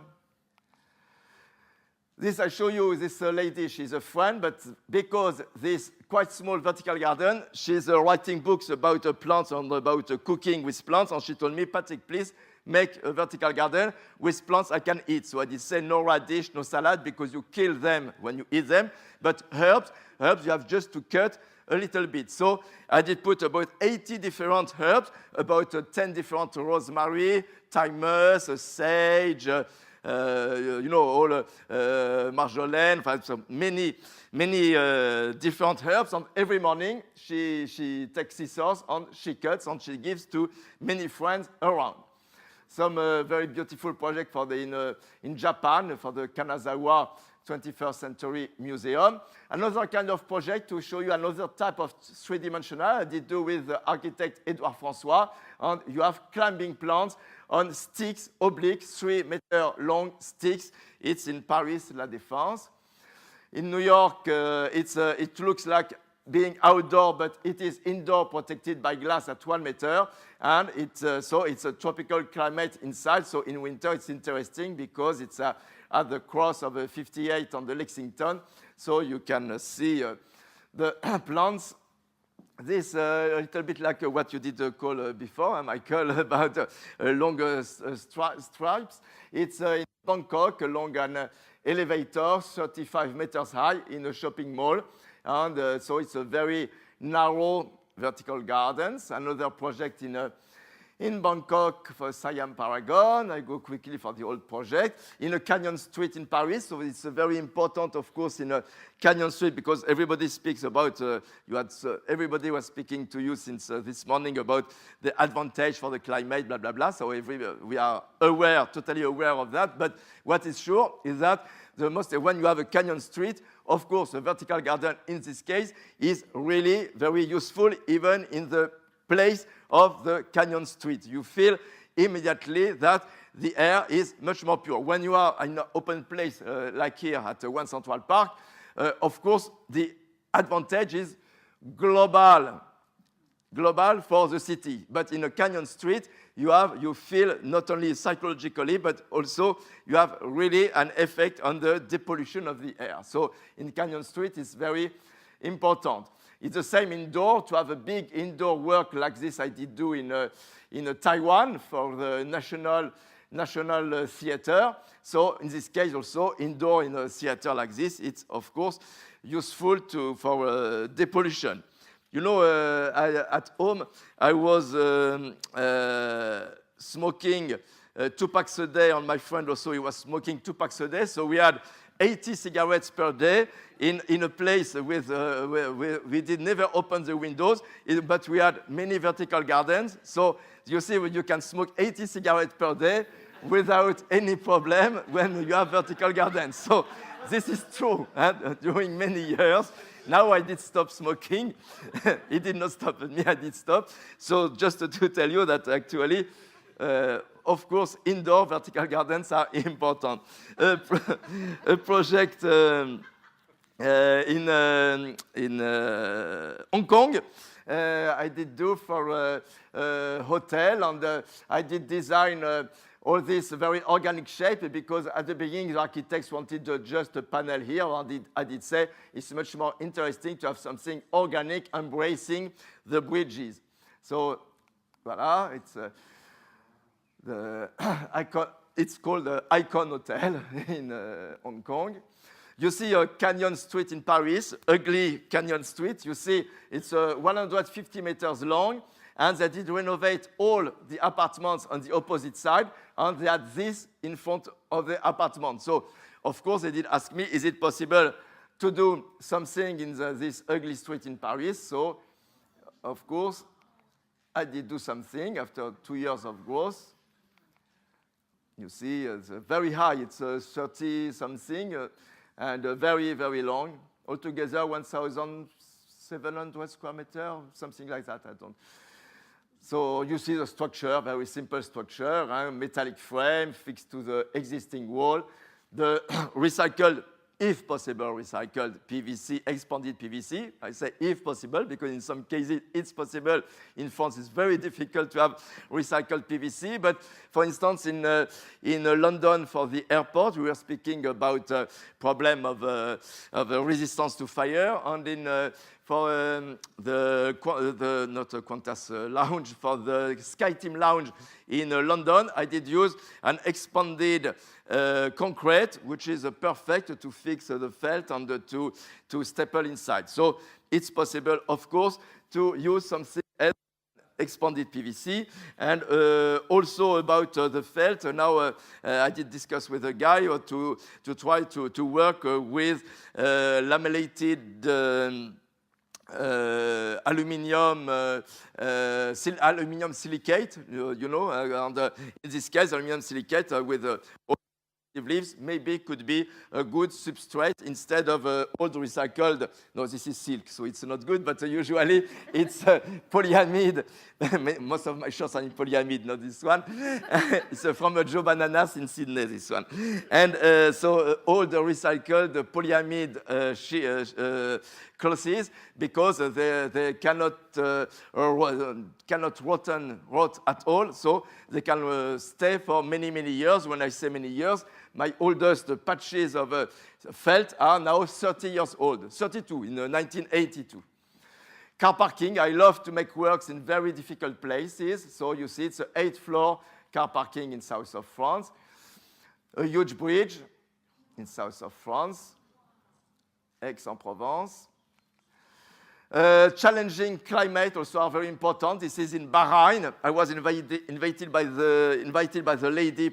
This I show you, this lady, she's a friend, but because this quite small vertical garden, she's writing books about plants and about cooking with plants, and she told me, Patrick, please make a vertical garden with plants I can eat. So I did say no radish, no salad, because you kill them when you eat them, but herbs you have just to cut a little bit. So I did put about 80 different herbs, about 10 different rosemary, thymus, sage, all marjolaine, so many different herbs. And every morning she takes scissors and she cuts and she gives to many friends around. Some very beautiful project for in Japan for the Kanazawa 21st Century Museum. Another kind of project to show you another type of three-dimensional I did do with the architect Edouard François. And you have climbing plants on sticks, oblique, 3-meter long sticks. It's in Paris, La Défense. In New York, it looks like being outdoor, but it is indoor protected by glass at 1 meter. And so it's a tropical climate inside. So in winter, it's interesting because it's at the cross of 58 on the Lexington. So you can see the plants. This a little bit like what you did call before, Michael, about longer stripes. It's in Bangkok along an elevator 35 meters high in a shopping mall. And so it's a very narrow vertical gardens. Another project in Bangkok for Siam Paragon. I go quickly for the old project. In a Canyon Street in Paris. So it's very important, of course, in a Canyon Street because everybody speaks about, everybody was speaking to you since this morning about the advantage for the climate, blah, blah, blah. So we are aware, totally aware of that. But what is sure is that when you have a Canyon Street, of course, a vertical garden in this case is really very useful even in the place of the Canyon Street. You feel immediately that the air is much more pure. When you are in an open place like here at One Central Park, of course, the advantage is global for the city. But in a Canyon Street, you feel not only psychologically, but also you have really an effect on the depollution of the air. So in Canyon Street, it's very important. It's the same indoor. To have a big indoor work like this, I did do in Taiwan for the National Theater. So in this case, also indoor in a theater like this, it's of course useful for depollution. You know, at home, I was smoking 2 packs a day, and my friend also, he was smoking 2 packs a day. So we had 80 cigarettes per day in a place where we did never open the windows, but we had many vertical gardens. So you see, you can smoke 80 cigarettes per day without any problem when you have vertical gardens. So this is true. During many years, now I did stop smoking. It did not stop me, I did stop. So just to tell you that actually, of course, indoor vertical gardens are important. A project in Hong Kong, I did do for a hotel, and I did design all this very organic shape, because at the beginning the architects wanted just a panel here. I did say it's much more interesting to have something organic embracing the bridges. So voilà, it's the icon. It's called the Icon Hotel in Hong Kong. You see a Canyon Street in Paris, ugly Canyon Street. You see it's 150 meters long, and they did renovate all the apartments on the opposite side, and they had this in front of the apartment. So, of course, they did ask me, is it possible to do something in this ugly street in Paris? So, of course, I did do something after 2 years of growth. You see, it's very high. It's 30-something. And very, very long. Altogether, 1,700 square meters, something like that, I don't. So you see the structure, very simple structure, metallic frame fixed to the existing wall. The recycled, if possible, recycled PVC, expanded PVC. I say if possible, because in some cases it's possible. In France, it's very difficult to have recycled PVC. But for instance, in London for the airport, we were speaking about problem of resistance to fire. And for not Qantas lounge, for the SkyTeam lounge in London, I did use an expanded concrete, which is perfect to fix the felt and to staple inside. So it's possible, of course, to use something else, expanded PVC. And also about the felt, now I did discuss with a guy to try to work with laminated aluminium silicate, you know, and in this case, aluminium silicate with leaves maybe could be a good substrate instead of old recycled. No, this is silk, so it's not good, but usually it's polyamide. Most of my shirts are in polyamide, not this one. It's from Joe Bananas in Sydney, this one. And so all the recycled polyamide clothes, because they cannot rot at all, so they can stay for many, many years. When I say many years, my oldest patches of felt are now 30 years old, 32 in 1982. Car parking, I love to make works in very difficult places. So you see it's an 8th floor car parking in south of France. A huge bridge in south of France, Aix-en-Provence. Challenging climate also are very important. This is in Bahrain. I was invited by the lady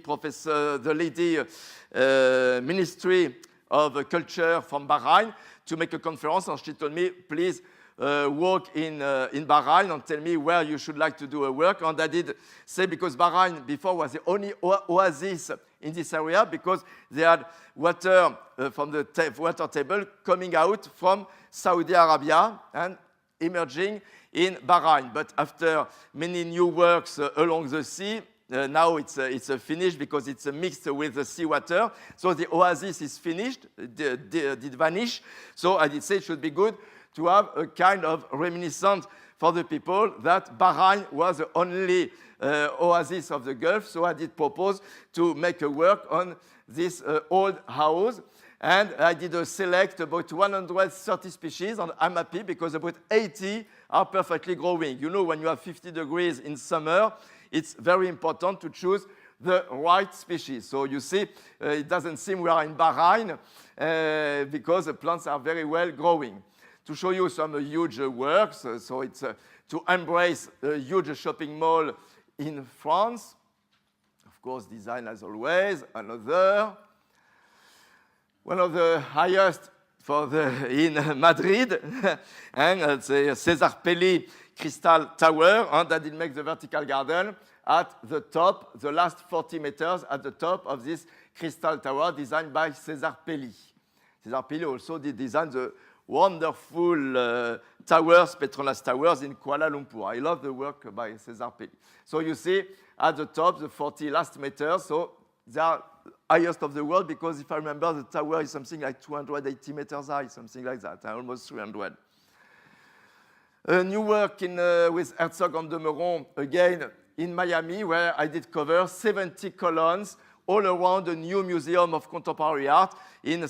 Ministry of Culture from Bahrain to make a conference, and she told me, please walk in Bahrain and tell me where you should like to do a work. And I did say, because Bahrain before was the only oasis in this area, because they had water from the water table coming out from Saudi Arabia and emerging in Bahrain. But after many new works along the sea, now it's finished because it's mixed with the seawater. So the oasis is finished, did vanish. So I did say it should be good to have a kind of reminiscence for the people that Bahrain was the only oasis of the Gulf. So I did propose to make a work on this old house. And I did select about 130 species, and I'm happy because about 80 are perfectly growing. You know, when you have 50 degrees in summer, it's very important to choose the right species. So you see, it doesn't seem we are in Bahrain because the plants are very well growing. To show you some huge works, so it's to embrace a huge shopping mall in France. Of course, design as always, another. One of the highest in Madrid, and the Cesar Pelli Crystal Tower, and that did make the vertical garden at the top, the last 40 meters at the top of this Crystal Tower designed by Cesar Pelli. Cesar Pelli also did design the wonderful towers, Petronas Towers in Kuala Lumpur. I love the work by Cesar Pelli. So you see at the top, the 40 last meters. So they are highest of the world because if I remember, the tower is something like 280 meters high, something like that, almost 300. A new work with Herzog and de Meuron, again in Miami, where I did cover 70 columns all around the new Museum of Contemporary Art in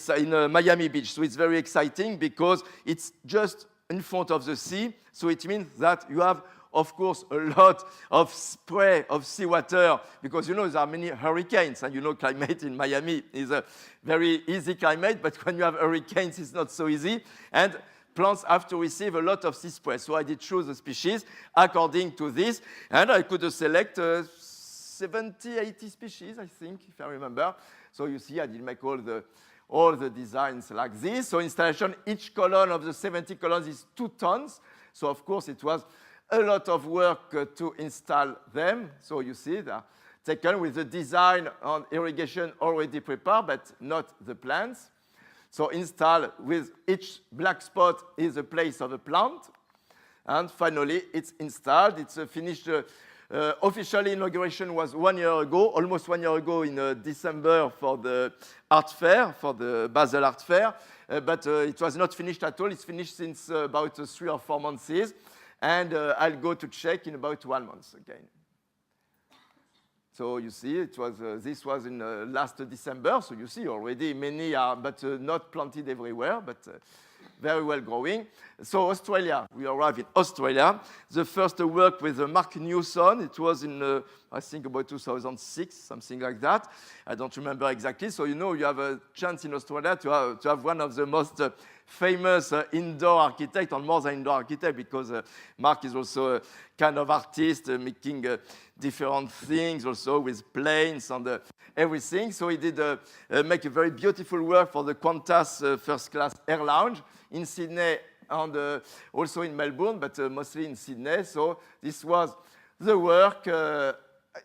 Miami Beach. So it's very exciting because it's just in front of the sea. So it means that you have, of course, a lot of spray of seawater because, you know, there are many hurricanes. And, you know, climate in Miami is a very easy climate. But when you have hurricanes, it's not so easy. And plants have to receive a lot of sea spray. So I did choose the species according to this. And I could select 70, 80 species, I think, if I remember. So you see, I did make all the designs like this. So installation, each column of the 70 columns is 2 tons. So, of course, it was a lot of work to install them. So you see, they're taken with the design on irrigation already prepared, but not the plants. So install with each black spot is a place of a plant. And finally, it's installed. It's finished. Officially, inauguration was 1 year ago, almost 1 year ago in December for the art fair, for the Basel Art Fair. But it was not finished at all. It's finished since about 3 or 4 months. And I'll go to check in about 1 month again. So you see, it was, this was in last December. So you see already many are, but not planted everywhere, but very well growing. So Australia, we arrived in Australia. The first work with Mark Newson, it was in, I think about 2006, something like that. I don't remember exactly. So, you know, you have a chance in Australia to have one of the most famous indoor architect, or more than indoor architect, because Mark is also a kind of artist making different things also with planes and everything. So he did make a very beautiful work for the Qantas first class air lounge in Sydney and also in Melbourne, but mostly in Sydney. So this was the work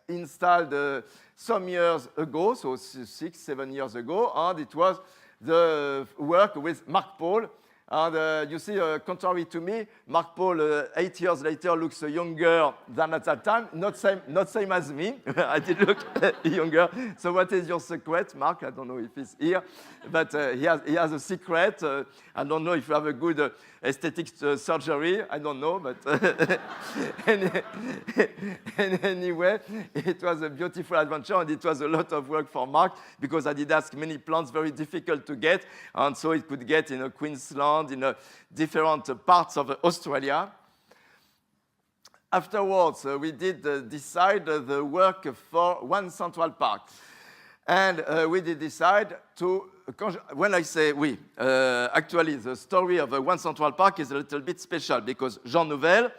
installed some years ago, so 6, 7 years ago, and it was the work with Mark Paul. And you see, contrary to me, Mark Paul, 8 years later, looks younger than at that time. Not same as me. I did look younger. So what is your secret, Mark? I don't know if he's here. But he has a secret. I don't know if you have a good aesthetic surgery. I don't know. But anyway, it was a beautiful adventure. And it was a lot of work for Mark because I did ask many plants, very difficult to get. And so it could get in Queensland, in different parts of Australia. Afterwards, we did decide the work for One Central Park. And we did decide to, when I say we, actually the story of One Central Park is a little bit special because Jean Nouvel,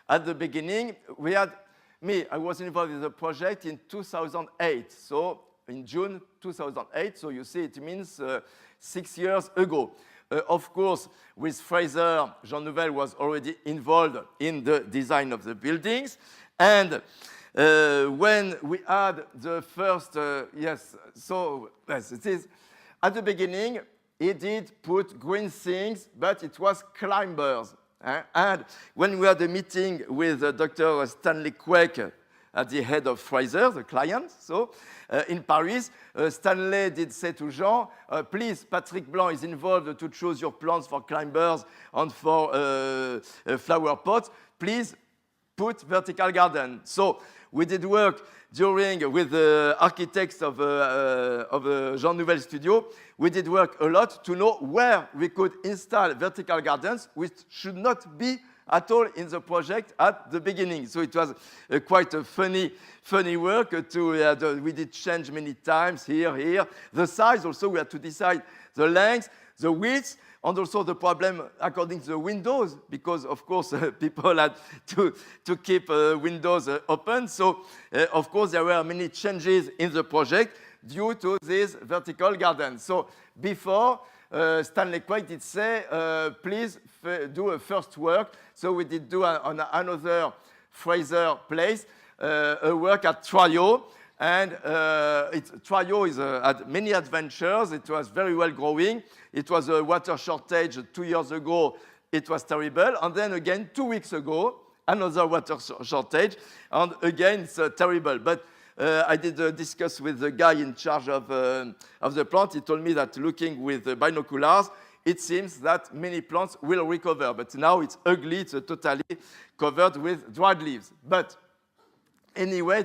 at the beginning, we had me, I was involved in the project in 2008. So in June 2008, so you see it means 6 years ago. Of course, with Fraser, Jean Nouvel was already involved in the design of the buildings. And when we had the first, yes, it is, at the beginning, he did put green things, but it was climbers. And when we had a meeting with Dr. Stanley Quake, at the head of Fraser, the client, in Paris, Stanley did say to Jean, please, Patrick Blanc is involved to choose your plants for climbers and for flower pots. Please put vertical garden. So we did work with the architects of Jean Nouvel studio. We did work a lot to know where we could install vertical gardens, which should not be at all in the project at the beginning. So it was quite a funny work. We did change many times here. The size also, we had to decide the length, the width, and also the problem according to the windows, because of course people had to keep windows open. So of course there were many changes in the project due to this vertical garden. So before, Stanley Quake did say, please do a first work. So we did do on another Fraser place, a work at Trio. And Trio had many adventures. It was very well growing. It was a water shortage 2 years ago. It was terrible. And then again, 2 weeks ago, another water shortage. And again, it's terrible. But I did discuss with the guy in charge of the plant. He told me that looking with binoculars, it seems that many plants will recover. But now it's ugly. It's totally covered with dried leaves. But anyway,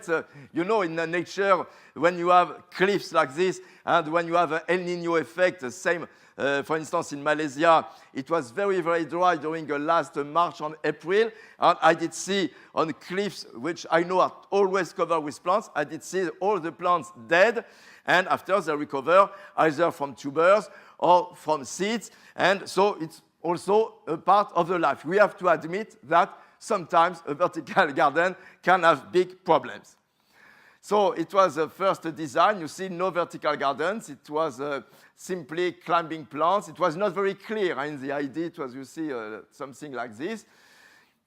you know, in nature, when you have cliffs like this, and when you have an El Niño effect, the same, for instance, in Malaysia, it was very, very dry during the last March and April, and I did see on cliffs, which I know are always covered with plants, I did see all the plants dead, and after they recover, either from tubers or from seeds, and so it's also a part of the life. We have to admit that sometimes a vertical garden can have big problems. So it was the first design. You see, no vertical gardens. It was simply climbing plants. It was not very clear in the idea. It was, you see, something like this.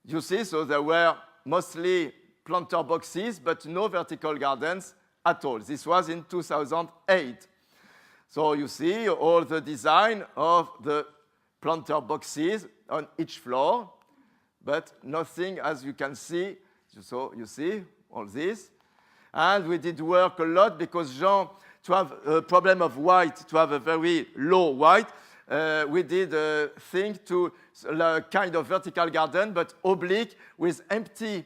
You see, so there were mostly planter boxes, but no vertical gardens at all. This was in 2008. So you see all the design of the planter boxes on each floor, but nothing, as you can see. So you see all this. And we did work a lot because Jean, to have a problem of white, to have a very low white, we did a thing to a kind of vertical garden, but oblique with empty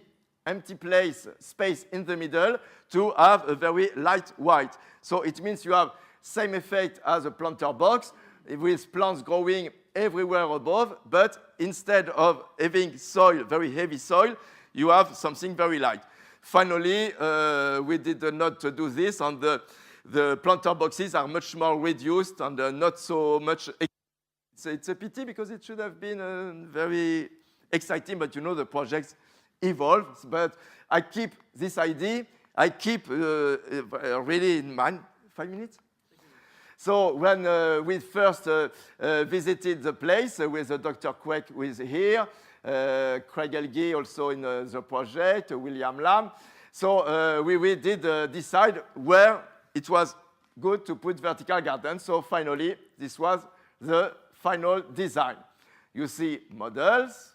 space in the middle to have a very light white. So it means you have same effect as a planter box with plants growing everywhere above, but instead of having soil, very heavy soil, you have something very light. Finally, we did not do this, and the planter boxes are much more reduced and not so much. It's a pity because it should have been very exciting, but you know the project evolves. But I keep this idea, I keep really in mind. 5 minutes? So when we first visited the place with Dr. Quake, who is here, Craig Elgee also in the project, William Lamb. So we did decide where it was good to put vertical gardens. So finally, this was the final design. You see models.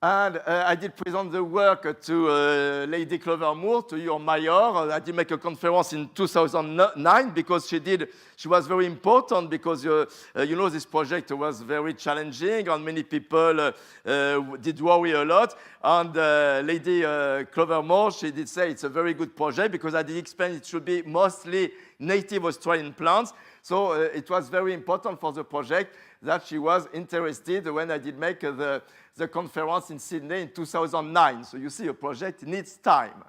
And I did present the work to Lady Clover Moore, to your mayor. I did make a conference in 2009 because she was very important because, you know, this project was very challenging and many people did worry a lot. And Lady Clover Moore, she did say it's a very good project because I did explain it should be mostly native Australian plants. So it was very important for the project that she was interested when I did make the conference in Sydney in 2009. So you see, a project needs time.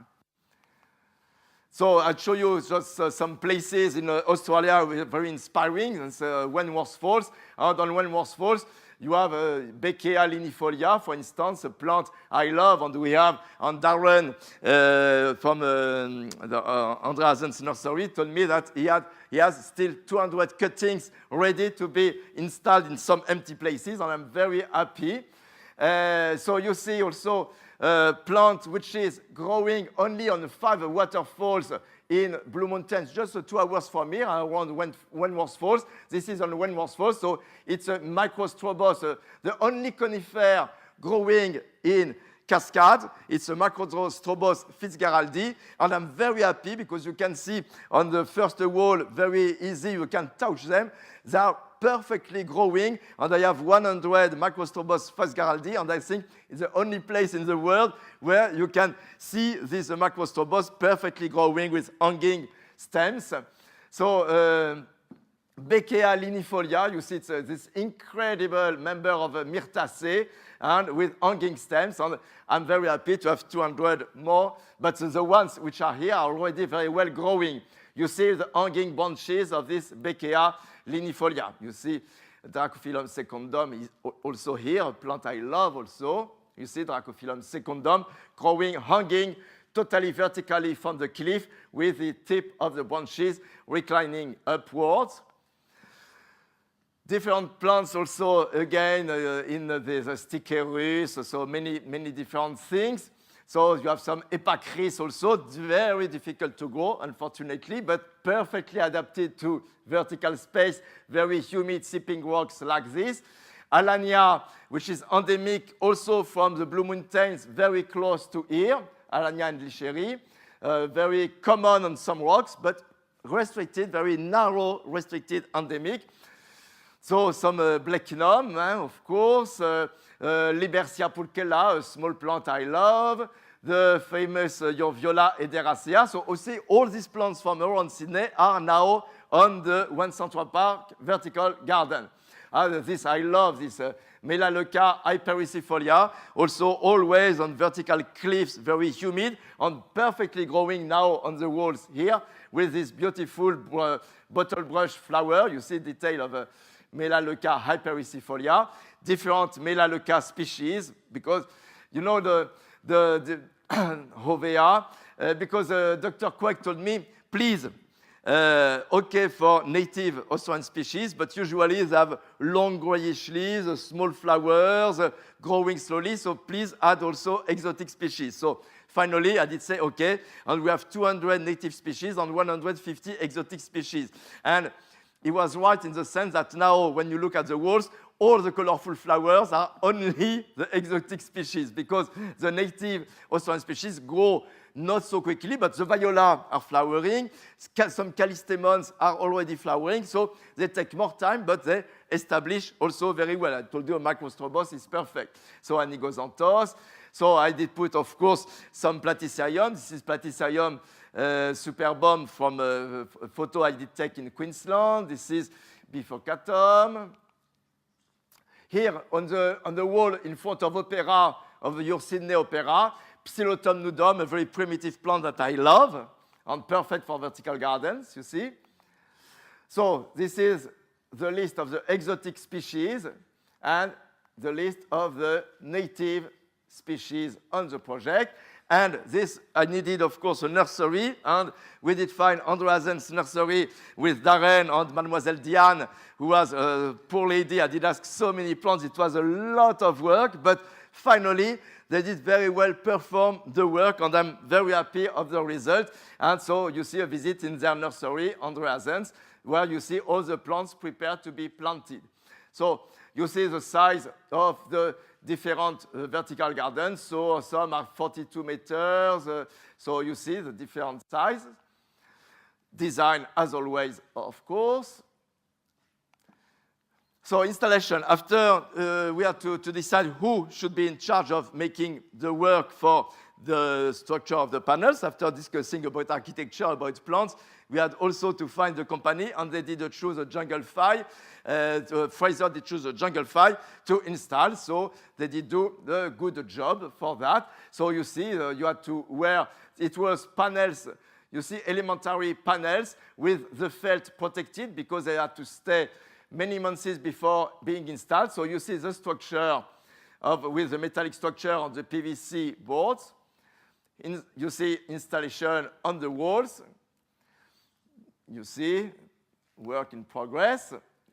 So I'll show you just some places in Australia very inspiring. It's Wentworth Falls. And on Wentworth Falls, you have Beckea linifolia, for instance, a plant I love, and we have, and Darren from Andreasen's nursery told me that he has still 200 cuttings ready to be installed in some empty places, and I'm very happy. So you see also a plant which is growing only on 5 waterfalls in Blue Mountains, just 2 hours from here, around Wentworth Falls. This is on Wentworth Falls, so it's a Microstrobos, the only conifer growing in Cascade. It's a Microstrobos fitzgeraldi, and I'm very happy because you can see on the first wall, very easy, you can touch them. They are perfectly growing, and I have 100 Microstrobos fitzgeraldi, and I think it's the only place in the world where you can see this Microstrobos perfectly growing with hanging stems. So Beckea linifolia, you see it's this incredible member of Myrtaceae, and with hanging stems, and I'm very happy to have 200 more, but the ones which are here are already very well growing. You see the hanging branches of this Beckea linifolia. You see Dracophyllum secundum is also here, a plant I love also. You see Dracophyllum secundum growing, hanging totally vertically from the cliff with the tip of the branches reclining upwards. Different plants also, again, in the Sticherus, so many different things. So you have some epacris also, very difficult to grow, unfortunately, but perfectly adapted to vertical space, very humid sipping rocks like this. Alania, which is endemic also from the Blue Mountains, very close to here, Alania and Licheri, very common on some rocks, but restricted, very narrow, restricted, endemic. So some Blechnum, of course, Libercia pulchella, a small plant I love, the famous your Viola Ederaceae. So also all these plants from around Sydney are now on the One Central Park vertical garden. This I love, this Melaleuca hypericifolia, also always on vertical cliffs, very humid, and perfectly growing now on the walls here with this beautiful bottle brush flower. You see detail of Melaleuca hypericifolia, different Melaleuca species, because you know the Hovea, because Dr. Quack told me, please, okay for native Australian species, but usually they have long grayish leaves, small flowers, growing slowly, so please add also exotic species. So finally, I did say, okay, and we have 200 native species and 150 exotic species. And he was right in the sense that now when you look at the walls, all the colorful flowers are only the exotic species, because the native Australian species grow not so quickly, but the viola are flowering. Some callistemons are already flowering, so they take more time, but they establish also very well. I told you Macrostrobos is perfect. So Anigoxanthos. So I did put, of course, some Platycerium. This is Platycerium superbum from a photo I did take in Queensland. This is Bifurcatum. Here on the wall in front of Opera, of your Sydney Opera, Psilotum nudum, a very primitive plant that I love, and perfect for vertical gardens, you see. So this is the list of the exotic species and the list of the native species on the project. And this, I needed, of course, a nursery, and we did find Andreasen's nursery with Darren and Mademoiselle Diane, who was a poor lady. I did ask so many plants. It was a lot of work, but finally, they did very well perform the work, and I'm very happy of the result. And so you see a visit in their nursery, Andreasen's, where you see all the plants prepared to be planted. So you see the size of the different vertical gardens. So some are 42 meters. So you see the different sizes. Design, as always, of course. So installation, after we have to decide who should be in charge of making the work for the structure of the panels. After discussing about architecture, about plants, we had also to find the company, and they did choose a Jungle Phi. Fraser did choose a Jungle Phi to install, so they did do a good job for that. So you see, you had to wear, it was panels, you see elementary panels with the felt protected because they had to stay many months before being installed. So you see the structure with the metallic structure on the PVC boards. You see installation on the walls. You see work in progress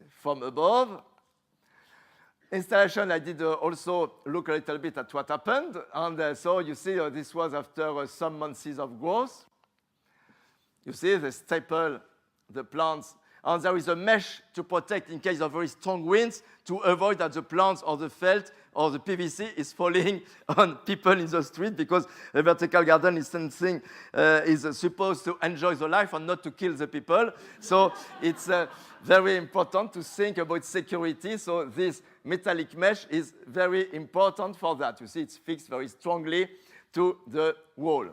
from above. Installation, I did also look a little bit at what happened. And so you see this was after some months of growth. You see they staple the plants. And there is a mesh to protect in case of very strong winds to avoid that the plants or the felt or the PVC is falling on people in the street, because a vertical garden is something is supposed to enjoy the life and not to kill the people. So it's very important to think about security. So this metallic mesh is very important for that. You see it's fixed very strongly to the wall.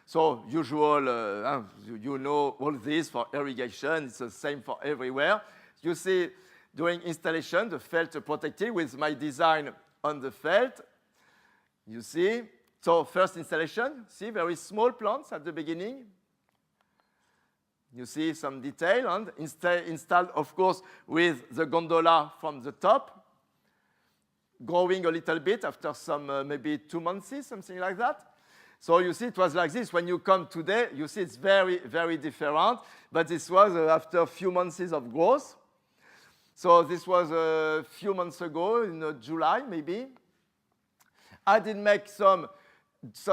So usual, you know all this for irrigation. It's the same for everywhere. You see during installation, the felt protected with my design on the felt. You see. So first installation, see very small plants at the beginning. You see some detail, and installed, of course, with the gondola from the top, growing a little bit after some maybe 2 months, something like that. So you see, it was like this. When you come today, you see it's very, very different. But this was after a few months of growth. So this was a few months ago, in July, maybe. I did make some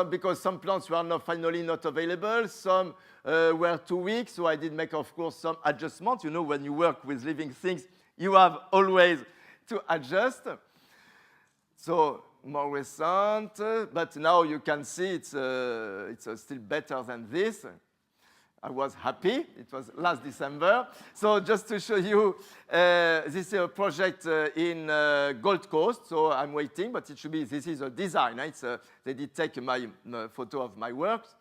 because some plants were finally not available, some were too weak, so I did make, of course, some adjustments. You know, when you work with living things, you have always to adjust. So more recent, but now you can see it's still better than this. I was happy. It was last December. So just to show you, this is a project in Gold Coast. So I'm waiting, but it should be, this is a design. They did take my photo of my works.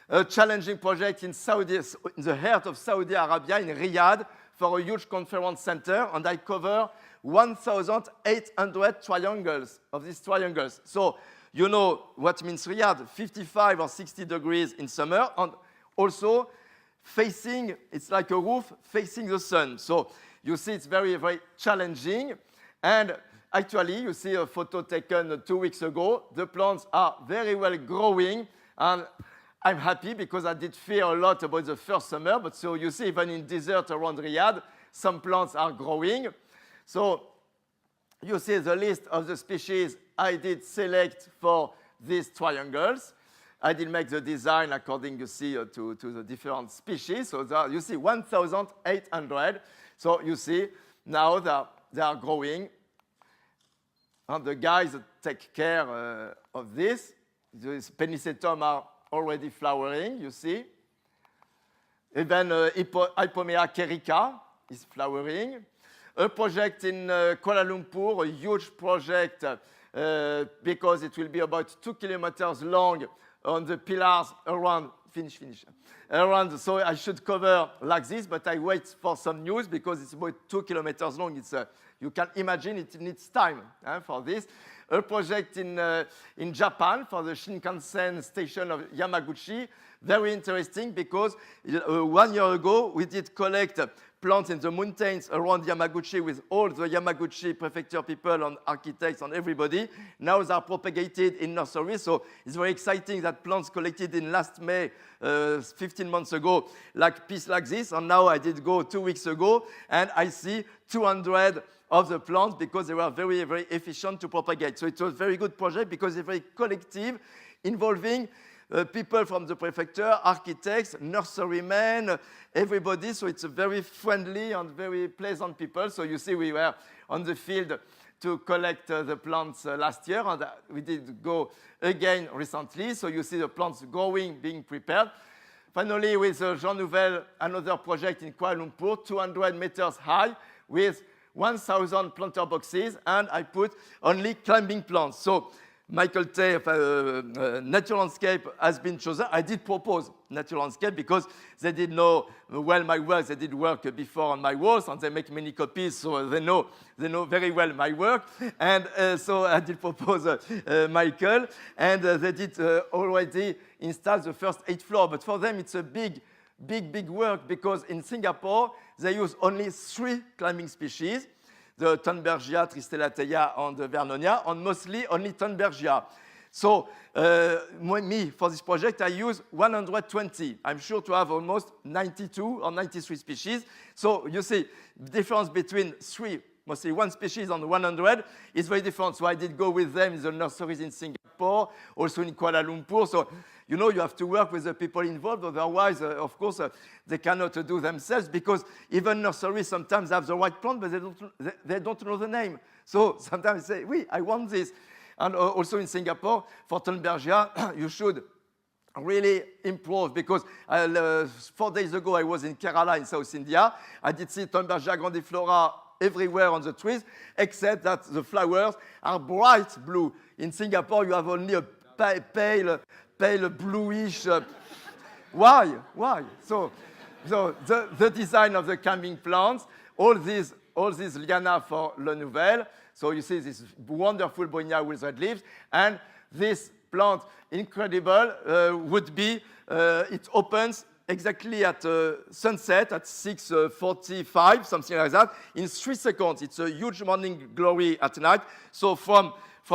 A challenging project in the heart of Saudi Arabia, in Riyadh, for a huge conference center. And I cover 1,800 triangles of these triangles. So you know what means Riyadh, 55 or 60 degrees in summer, and also facing, it's like a roof facing the sun. So you see it's very, very challenging. And actually, you see a photo taken 2 weeks ago. The plants are very well growing. And I'm happy because I did fear a lot about the first summer. But so you see, even in desert around Riyadh, some plants are growing. So you see the list of the species I did select for these triangles. I did make the design according, you see, to the different species. So there, you see 1,800. So you see now they are growing. And the guys that take care of this, these Penicetum are already flowering, you see. Even Hypomea kerica is flowering. A project in Kuala Lumpur, a huge project because it will be about 2 kilometers long on the pillars around, around, so I should cover like this, but I wait for some news because it's about 2 kilometers long. It's you can imagine it needs time for this. A project in Japan for the Shinkansen station of Yamaguchi. Very interesting because 1 year ago we did collect plants in the mountains around Yamaguchi with all the Yamaguchi prefecture people and architects and everybody. Now they are propagated in nurseries, so it's very exciting that plants collected in last May, 15 months ago, like piece like this, and now I did go 2 weeks ago, and I see 200 of the plants because they were very, very efficient to propagate. So it was a very good project because it's very collective, involving people from the prefecture, architects, nurserymen, everybody. So it's a very friendly and very pleasant people. So you see we were on the field to collect the plants last year, and we did go again recently. So you see the plants growing, being prepared. Finally, with Jean Nouvel, another project in Kuala Lumpur, 200 meters high, with 1,000 planter boxes, and I put only climbing plants. So Michael Tay, Natural Landscape has been chosen. I did propose Natural Landscape because they did know well my work. They did work before on my walls, and they make many copies, so they know very well my work. And so I did propose Michael, and they did already install the first 8 floors. But for them, it's a big work because in Singapore, they use only 3 climbing species, the Thunbergia, Tristellatea, and the Vernonia, and mostly only Thunbergia. So me, for this project, I use 120. I'm sure to have almost 92 or 93 species. So you see, the difference between 3, mostly 1 species and 100 is very different. So I did go with them in the nurseries in Singapore, also in Kuala Lumpur. So, you know, you have to work with the people involved. Otherwise, of course, they cannot do themselves because even nurseries sometimes have the right plant, but they don't know the name. So sometimes they say, oui, I want this. And also in Singapore, for Thunbergia, you should really improve because 4 days ago I was in Kerala in South India. I did see Thunbergia grandiflora everywhere on the trees, except that the flowers are bright blue. In Singapore, you have only a pale bluish. Why? So the design of the climbing plants, all these liana for Le Nouvel. So you see this wonderful Bonia with red leaves, and this plant, incredible, would be, it opens exactly at sunset at 6:45, something like that, in 3 seconds. It's a huge morning glory at night. So from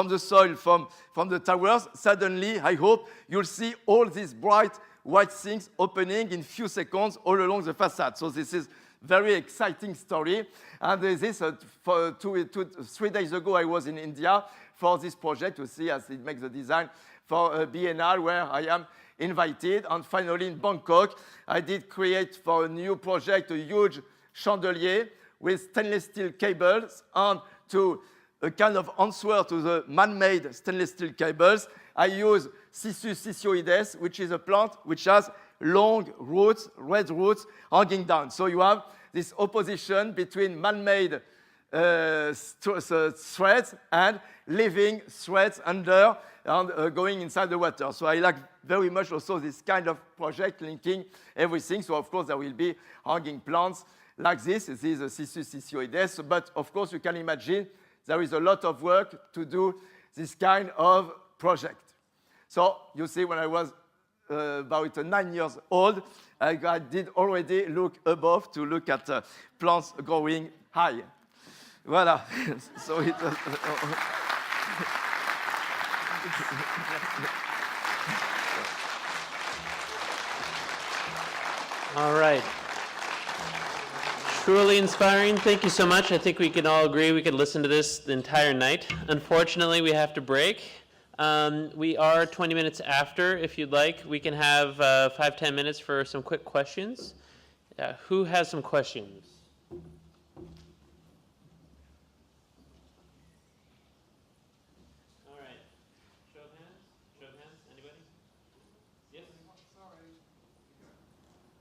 the soil, from the towers, suddenly, I hope, you'll see all these bright white things opening in few seconds all along the facade. So this is very exciting story. And this, 3 days ago, I was in India for this project. You see as it makes the design for a biennale where I am invited. And finally in Bangkok, I did create for a new project a huge chandelier with stainless steel cables, and to a kind of answer to the man-made stainless steel cables, I use Cissus sicyoides, which is a plant which has long roots, red roots, hanging down. So you have this opposition between man-made threads and living threads under and going inside the water. So I like very much also this kind of project linking everything. So of course there will be hanging plants like this. This is a Cissus sicyoides. But of course you can imagine there is a lot of work to do this kind of project. So you see, when I was about 9 years old, I did already look above to look at plants growing high. Voilà. So it was, All right. Truly inspiring. Thank you so much. I think we can all agree we could listen to this the entire night. Unfortunately, we have to break. We are 20 minutes after. If you'd like, we can have 5-10 minutes for some quick questions. Who has some questions? All right. Show of hands. Show of hands. Anybody? Yes?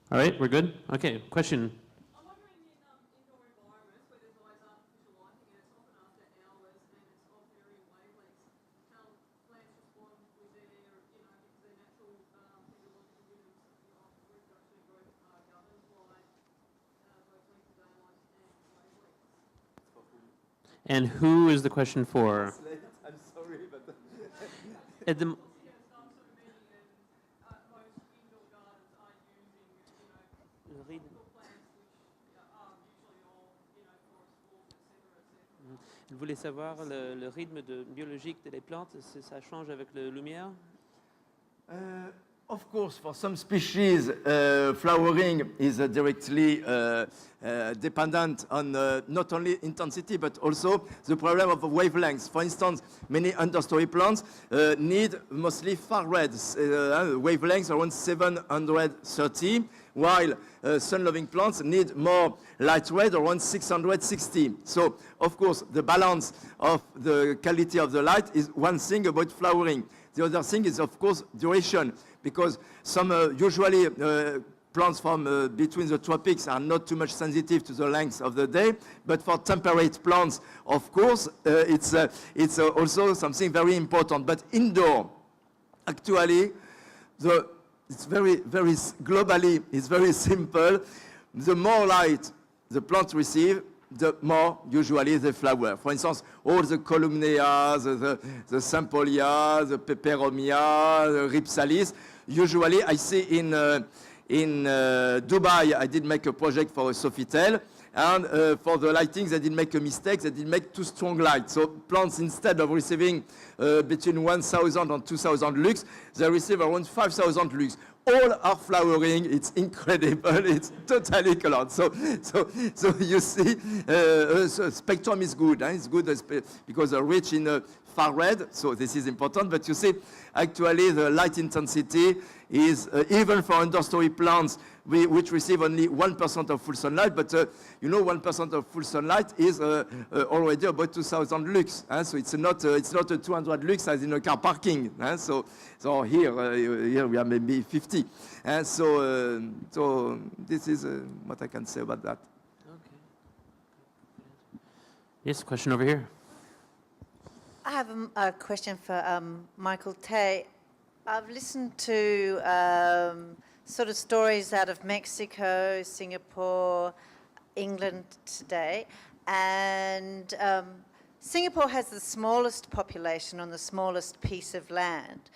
All right, we're good? Okay, question. I'm wondering in indoor environments where there's always artificial lighting and it's often after hours and it's of varying wavelengths, how plants respond with their, because their natural physiological rhythms of reproduction and growth are governed by both length of daylight and wavelengths. And who is the question for? I'm sorry, but At the, Some sort of meaning and most indoor gardens are using, plants which are usually all, forest walls, etc., etc. Je voulais savoir le rythme biologique des plantes, ça change avec la lumière? Of course, for some species, flowering is directly dependent on not only intensity, but also the problem of wavelengths. For instance, many understory plants need mostly far red wavelengths around 730, while sun-loving plants need more light red around 660. So, of course, the balance of the quality of the light is one thing about flowering. The other thing is, of course, duration, because some usually plants from between the tropics are not too much sensitive to the length of the day, but for temperate plants, of course, it's also something very important. But indoor, actually, it's very globally, it's very simple. The more light the plants receive, the more usually they flower. For instance, all the columneas, the Sampolia, the Peperomia, the Rhipsalis, usually I see in Dubai, I did make a project for a Sofitel, and for the lighting, they did make a mistake. They did make too strong light. So plants, instead of receiving between 1,000 and 2,000 lux, they receive around 5,000 lux. All are flowering. It's incredible. It's totally colored. So you see, spectrum is good. It's good because they're rich in far red. So this is important. But you see, actually, the light intensity is even for understory plants, which receive only 1% of full sunlight. But 1% of full sunlight is already about 2,000 lux. So it's not a 200 lux as in a car parking. So here we are maybe 50. And so this is what I can say about that. Okay. Yes, question over here. I have a question for Michael Tay. I've listened to sort of stories out of Mexico, Singapore, England today, and Singapore has the smallest population on the smallest piece of land,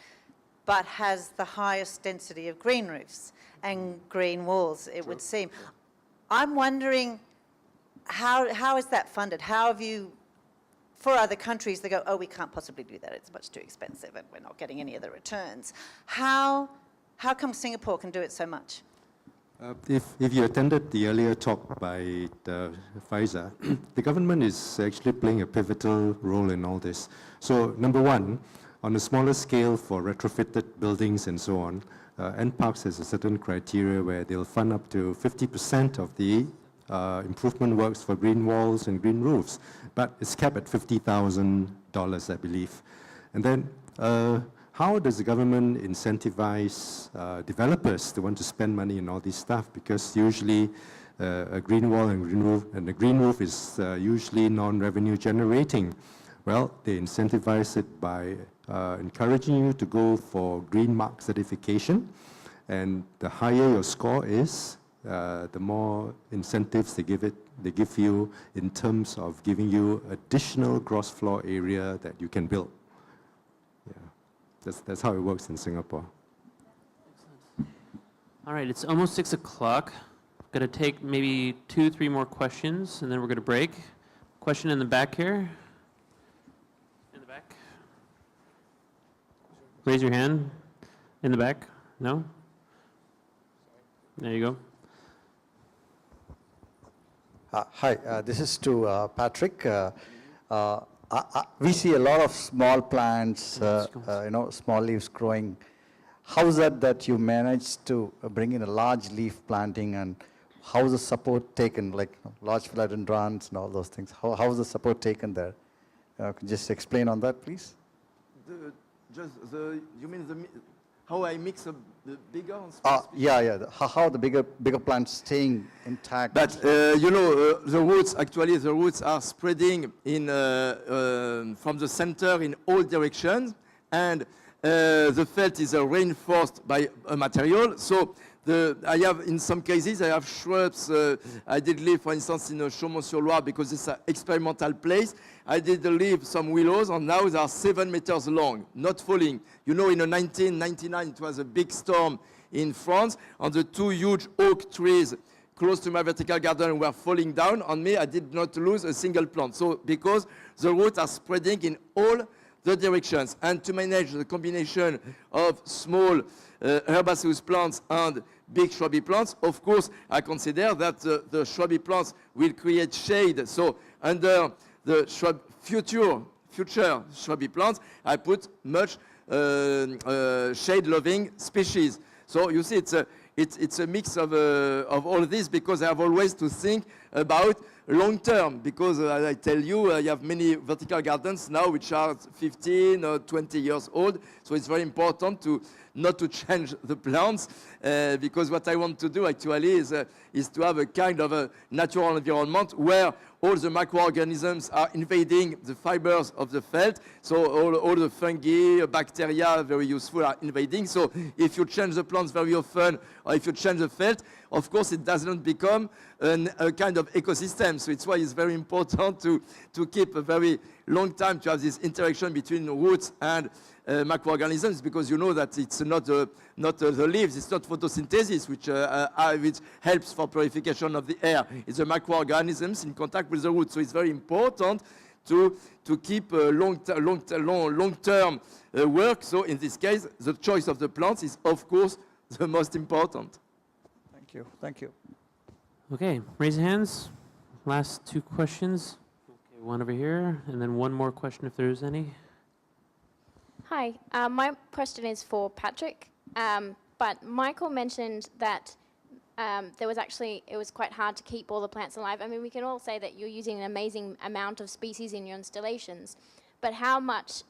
but has the highest density of green roofs and green walls, it would seem. I'm wondering, how is that funded? How have you, for other countries, they go, oh, we can't possibly do that, it's much too expensive and we're not getting any of the returns. How come Singapore can do it so much? If you attended the earlier talk by Faiza, the government is actually playing a pivotal role in all this. So number one, on a smaller scale for retrofitted buildings and so on, NParks has a certain criteria where they'll fund up to 50% of the improvement works for green walls and green roofs, but it's capped at $50,000, I believe. And then how does the government incentivize developers to want to spend money on all this stuff? Because usually a green wall and a green roof is usually non-revenue generating. Well, they incentivize it by encouraging you to go for green mark certification, and the higher your score is, the more incentives they give you in terms of giving you additional gross floor area that you can build. Yeah, that's how it works in Singapore. All right, it's almost 6 o'clock. Going to take maybe 2-3 more questions, and then we're going to break. Question in the back here. In the back. Raise your hand. In the back. No? There you go. Hi, this is to Patrick. We see a lot of small plants, small leaves growing. How is that you managed to bring in a large leaf planting, and how is the support taken, like large philodendrons and all those things? How is the support taken there? Can you just explain on that, please? You mean how I mix the bigger and Yeah. How the bigger plants staying intact? But the roots are spreading in from the center in all directions, and the felt is reinforced by a material. So in some cases, I have shrubs. I did live, for instance, in Chaumont-sur-Loire because it's an experimental place. I did leave some willows, and now they are 7 meters long, not falling. You know, in 1999, it was a big storm in France, and the 2 huge oak trees close to my vertical garden were falling down on me. I did not lose a single plant. So because the roots are spreading in all the directions, and to manage the combination of small herbaceous plants and big shrubby plants, of course, I consider that the shrubby plants will create shade. So under the future shrubby plants, I put much shade-loving species. So you see, it's a mix of all this, because I have always to think about long term, because I tell you, I have many vertical gardens now which are 15 or 20 years old, so it's very important not to change the plants, because what I want to do actually is to have a kind of a natural environment where all the microorganisms are invading the fibers of the felt, so all the fungi, bacteria, very useful, are invading. So if you change the plants very often, or if you change the felt, of course it doesn't become a kind of ecosystem. So it's why it's very important to keep a very long time to have this interaction between roots and microorganisms, because you know that it's not the leaves, it's not photosynthesis which helps for purification of the air. It's the microorganisms in contact with the roots. So it's very important to keep long-term work. So in this case, the choice of the plants is, of course, the most important. Thank you. Okay, raise your hands. Last 2 questions. Okay, one over here, and then one more question if there's any. Hi, my question is for Patrick, but Michael mentioned that it was quite hard to keep all the plants alive. I mean, we can all say that you're using an amazing amount of species in your installations, but how much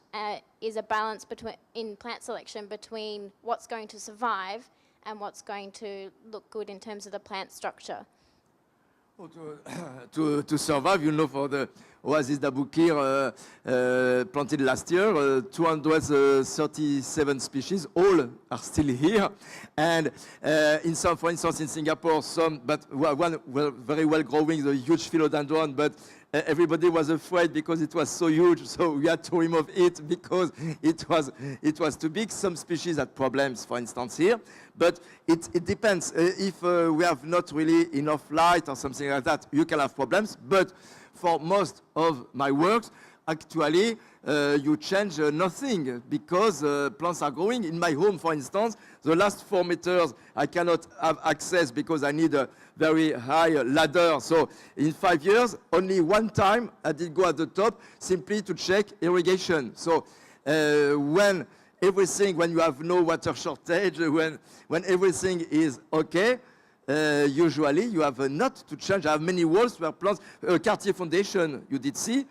is a balance in plant selection between what's going to survive and what's going to look good in terms of the plant structure? To survive, you know, for the Oasis d'Aboukir planted last year, 237 species, all are still here. And for instance, in Singapore, one were very well growing, the huge philodendron, but everybody was afraid because it was so huge, so we had to remove it because it was too big. Some species had problems, for instance, here, but it depends. If we have not really enough light or something like that, you can have problems. But for most of my works, actually you change nothing because plants are growing. In my home, for instance, the last 4 meters I cannot have access because I need a very high ladder. So in 5 years, only one time I did go at the top simply to check irrigation. So when you have no water shortage, when everything is okay, usually you have not to change. I have many walls where plants, Cartier Foundation, you did see,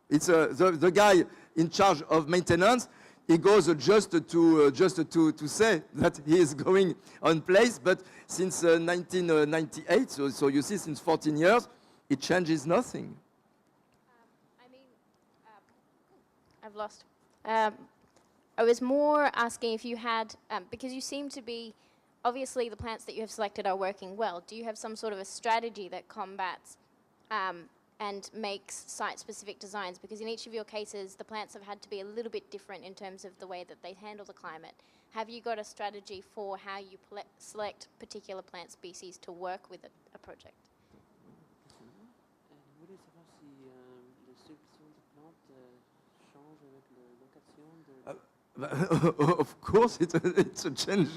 it's the guy in charge of maintenance. He goes just to say that he is going on place, but since 1998, so you see, since 14 years, it changes nothing. I've lost. I was more asking if you had, because you seem to be, obviously the plants that you have selected are working well. Do you have some sort of a strategy that combats and makes site-specific designs? Because in each of your cases, the plants have had to be a little bit different in terms of the way that they handle the climate. Have you got a strategy for how you select particular plant species to work with a project? Of course, it's a change.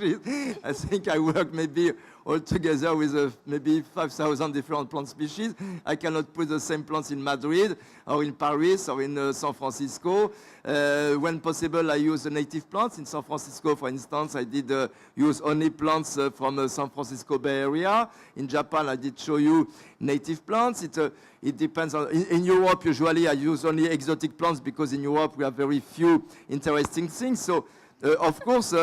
I think I work maybe altogether with maybe 5,000 different plant species. I cannot put the same plants in Madrid or in Paris or in San Francisco. When possible, I use the native plants. In San Francisco, for instance, I did use only plants from the San Francisco Bay Area. In Japan, I did show you native plants. It depends on, in Europe, usually I use only exotic plants because in Europe we have very few interesting things. So, of course,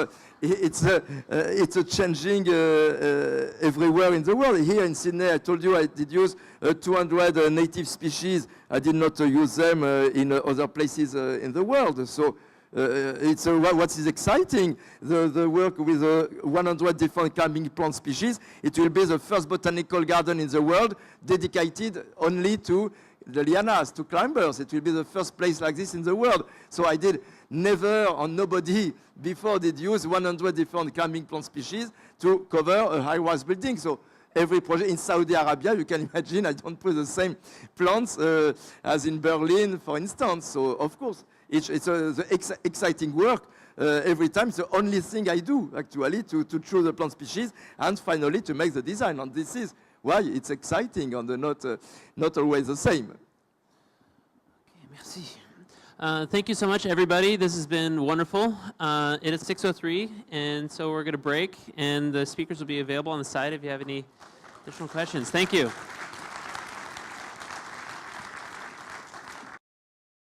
it's a changing everywhere in the world. Here in Sydney, I told you I did use 200 native species. I did not use them in other places in the world. So it's what is exciting, the work with 100 different climbing plant species. It will be the first botanical garden in the world dedicated only to the lianas, to climbers. It will be the first place like this in the world. So I did never, or nobody before did use 100 different climbing plant species to cover a high-rise building. So every project in Saudi Arabia, you can imagine, I don't put the same plants as in Berlin, for instance. So of course, it's exciting work. Every time, it's the only thing I do, actually, to choose the plant species and finally to make the design. And this is why it's exciting and not always the same. Okay, merci. Thank you so much, everybody. This has been wonderful. It is 6:03, and so we're going to break, and the speakers will be available on the side if you have any additional questions. Thank you.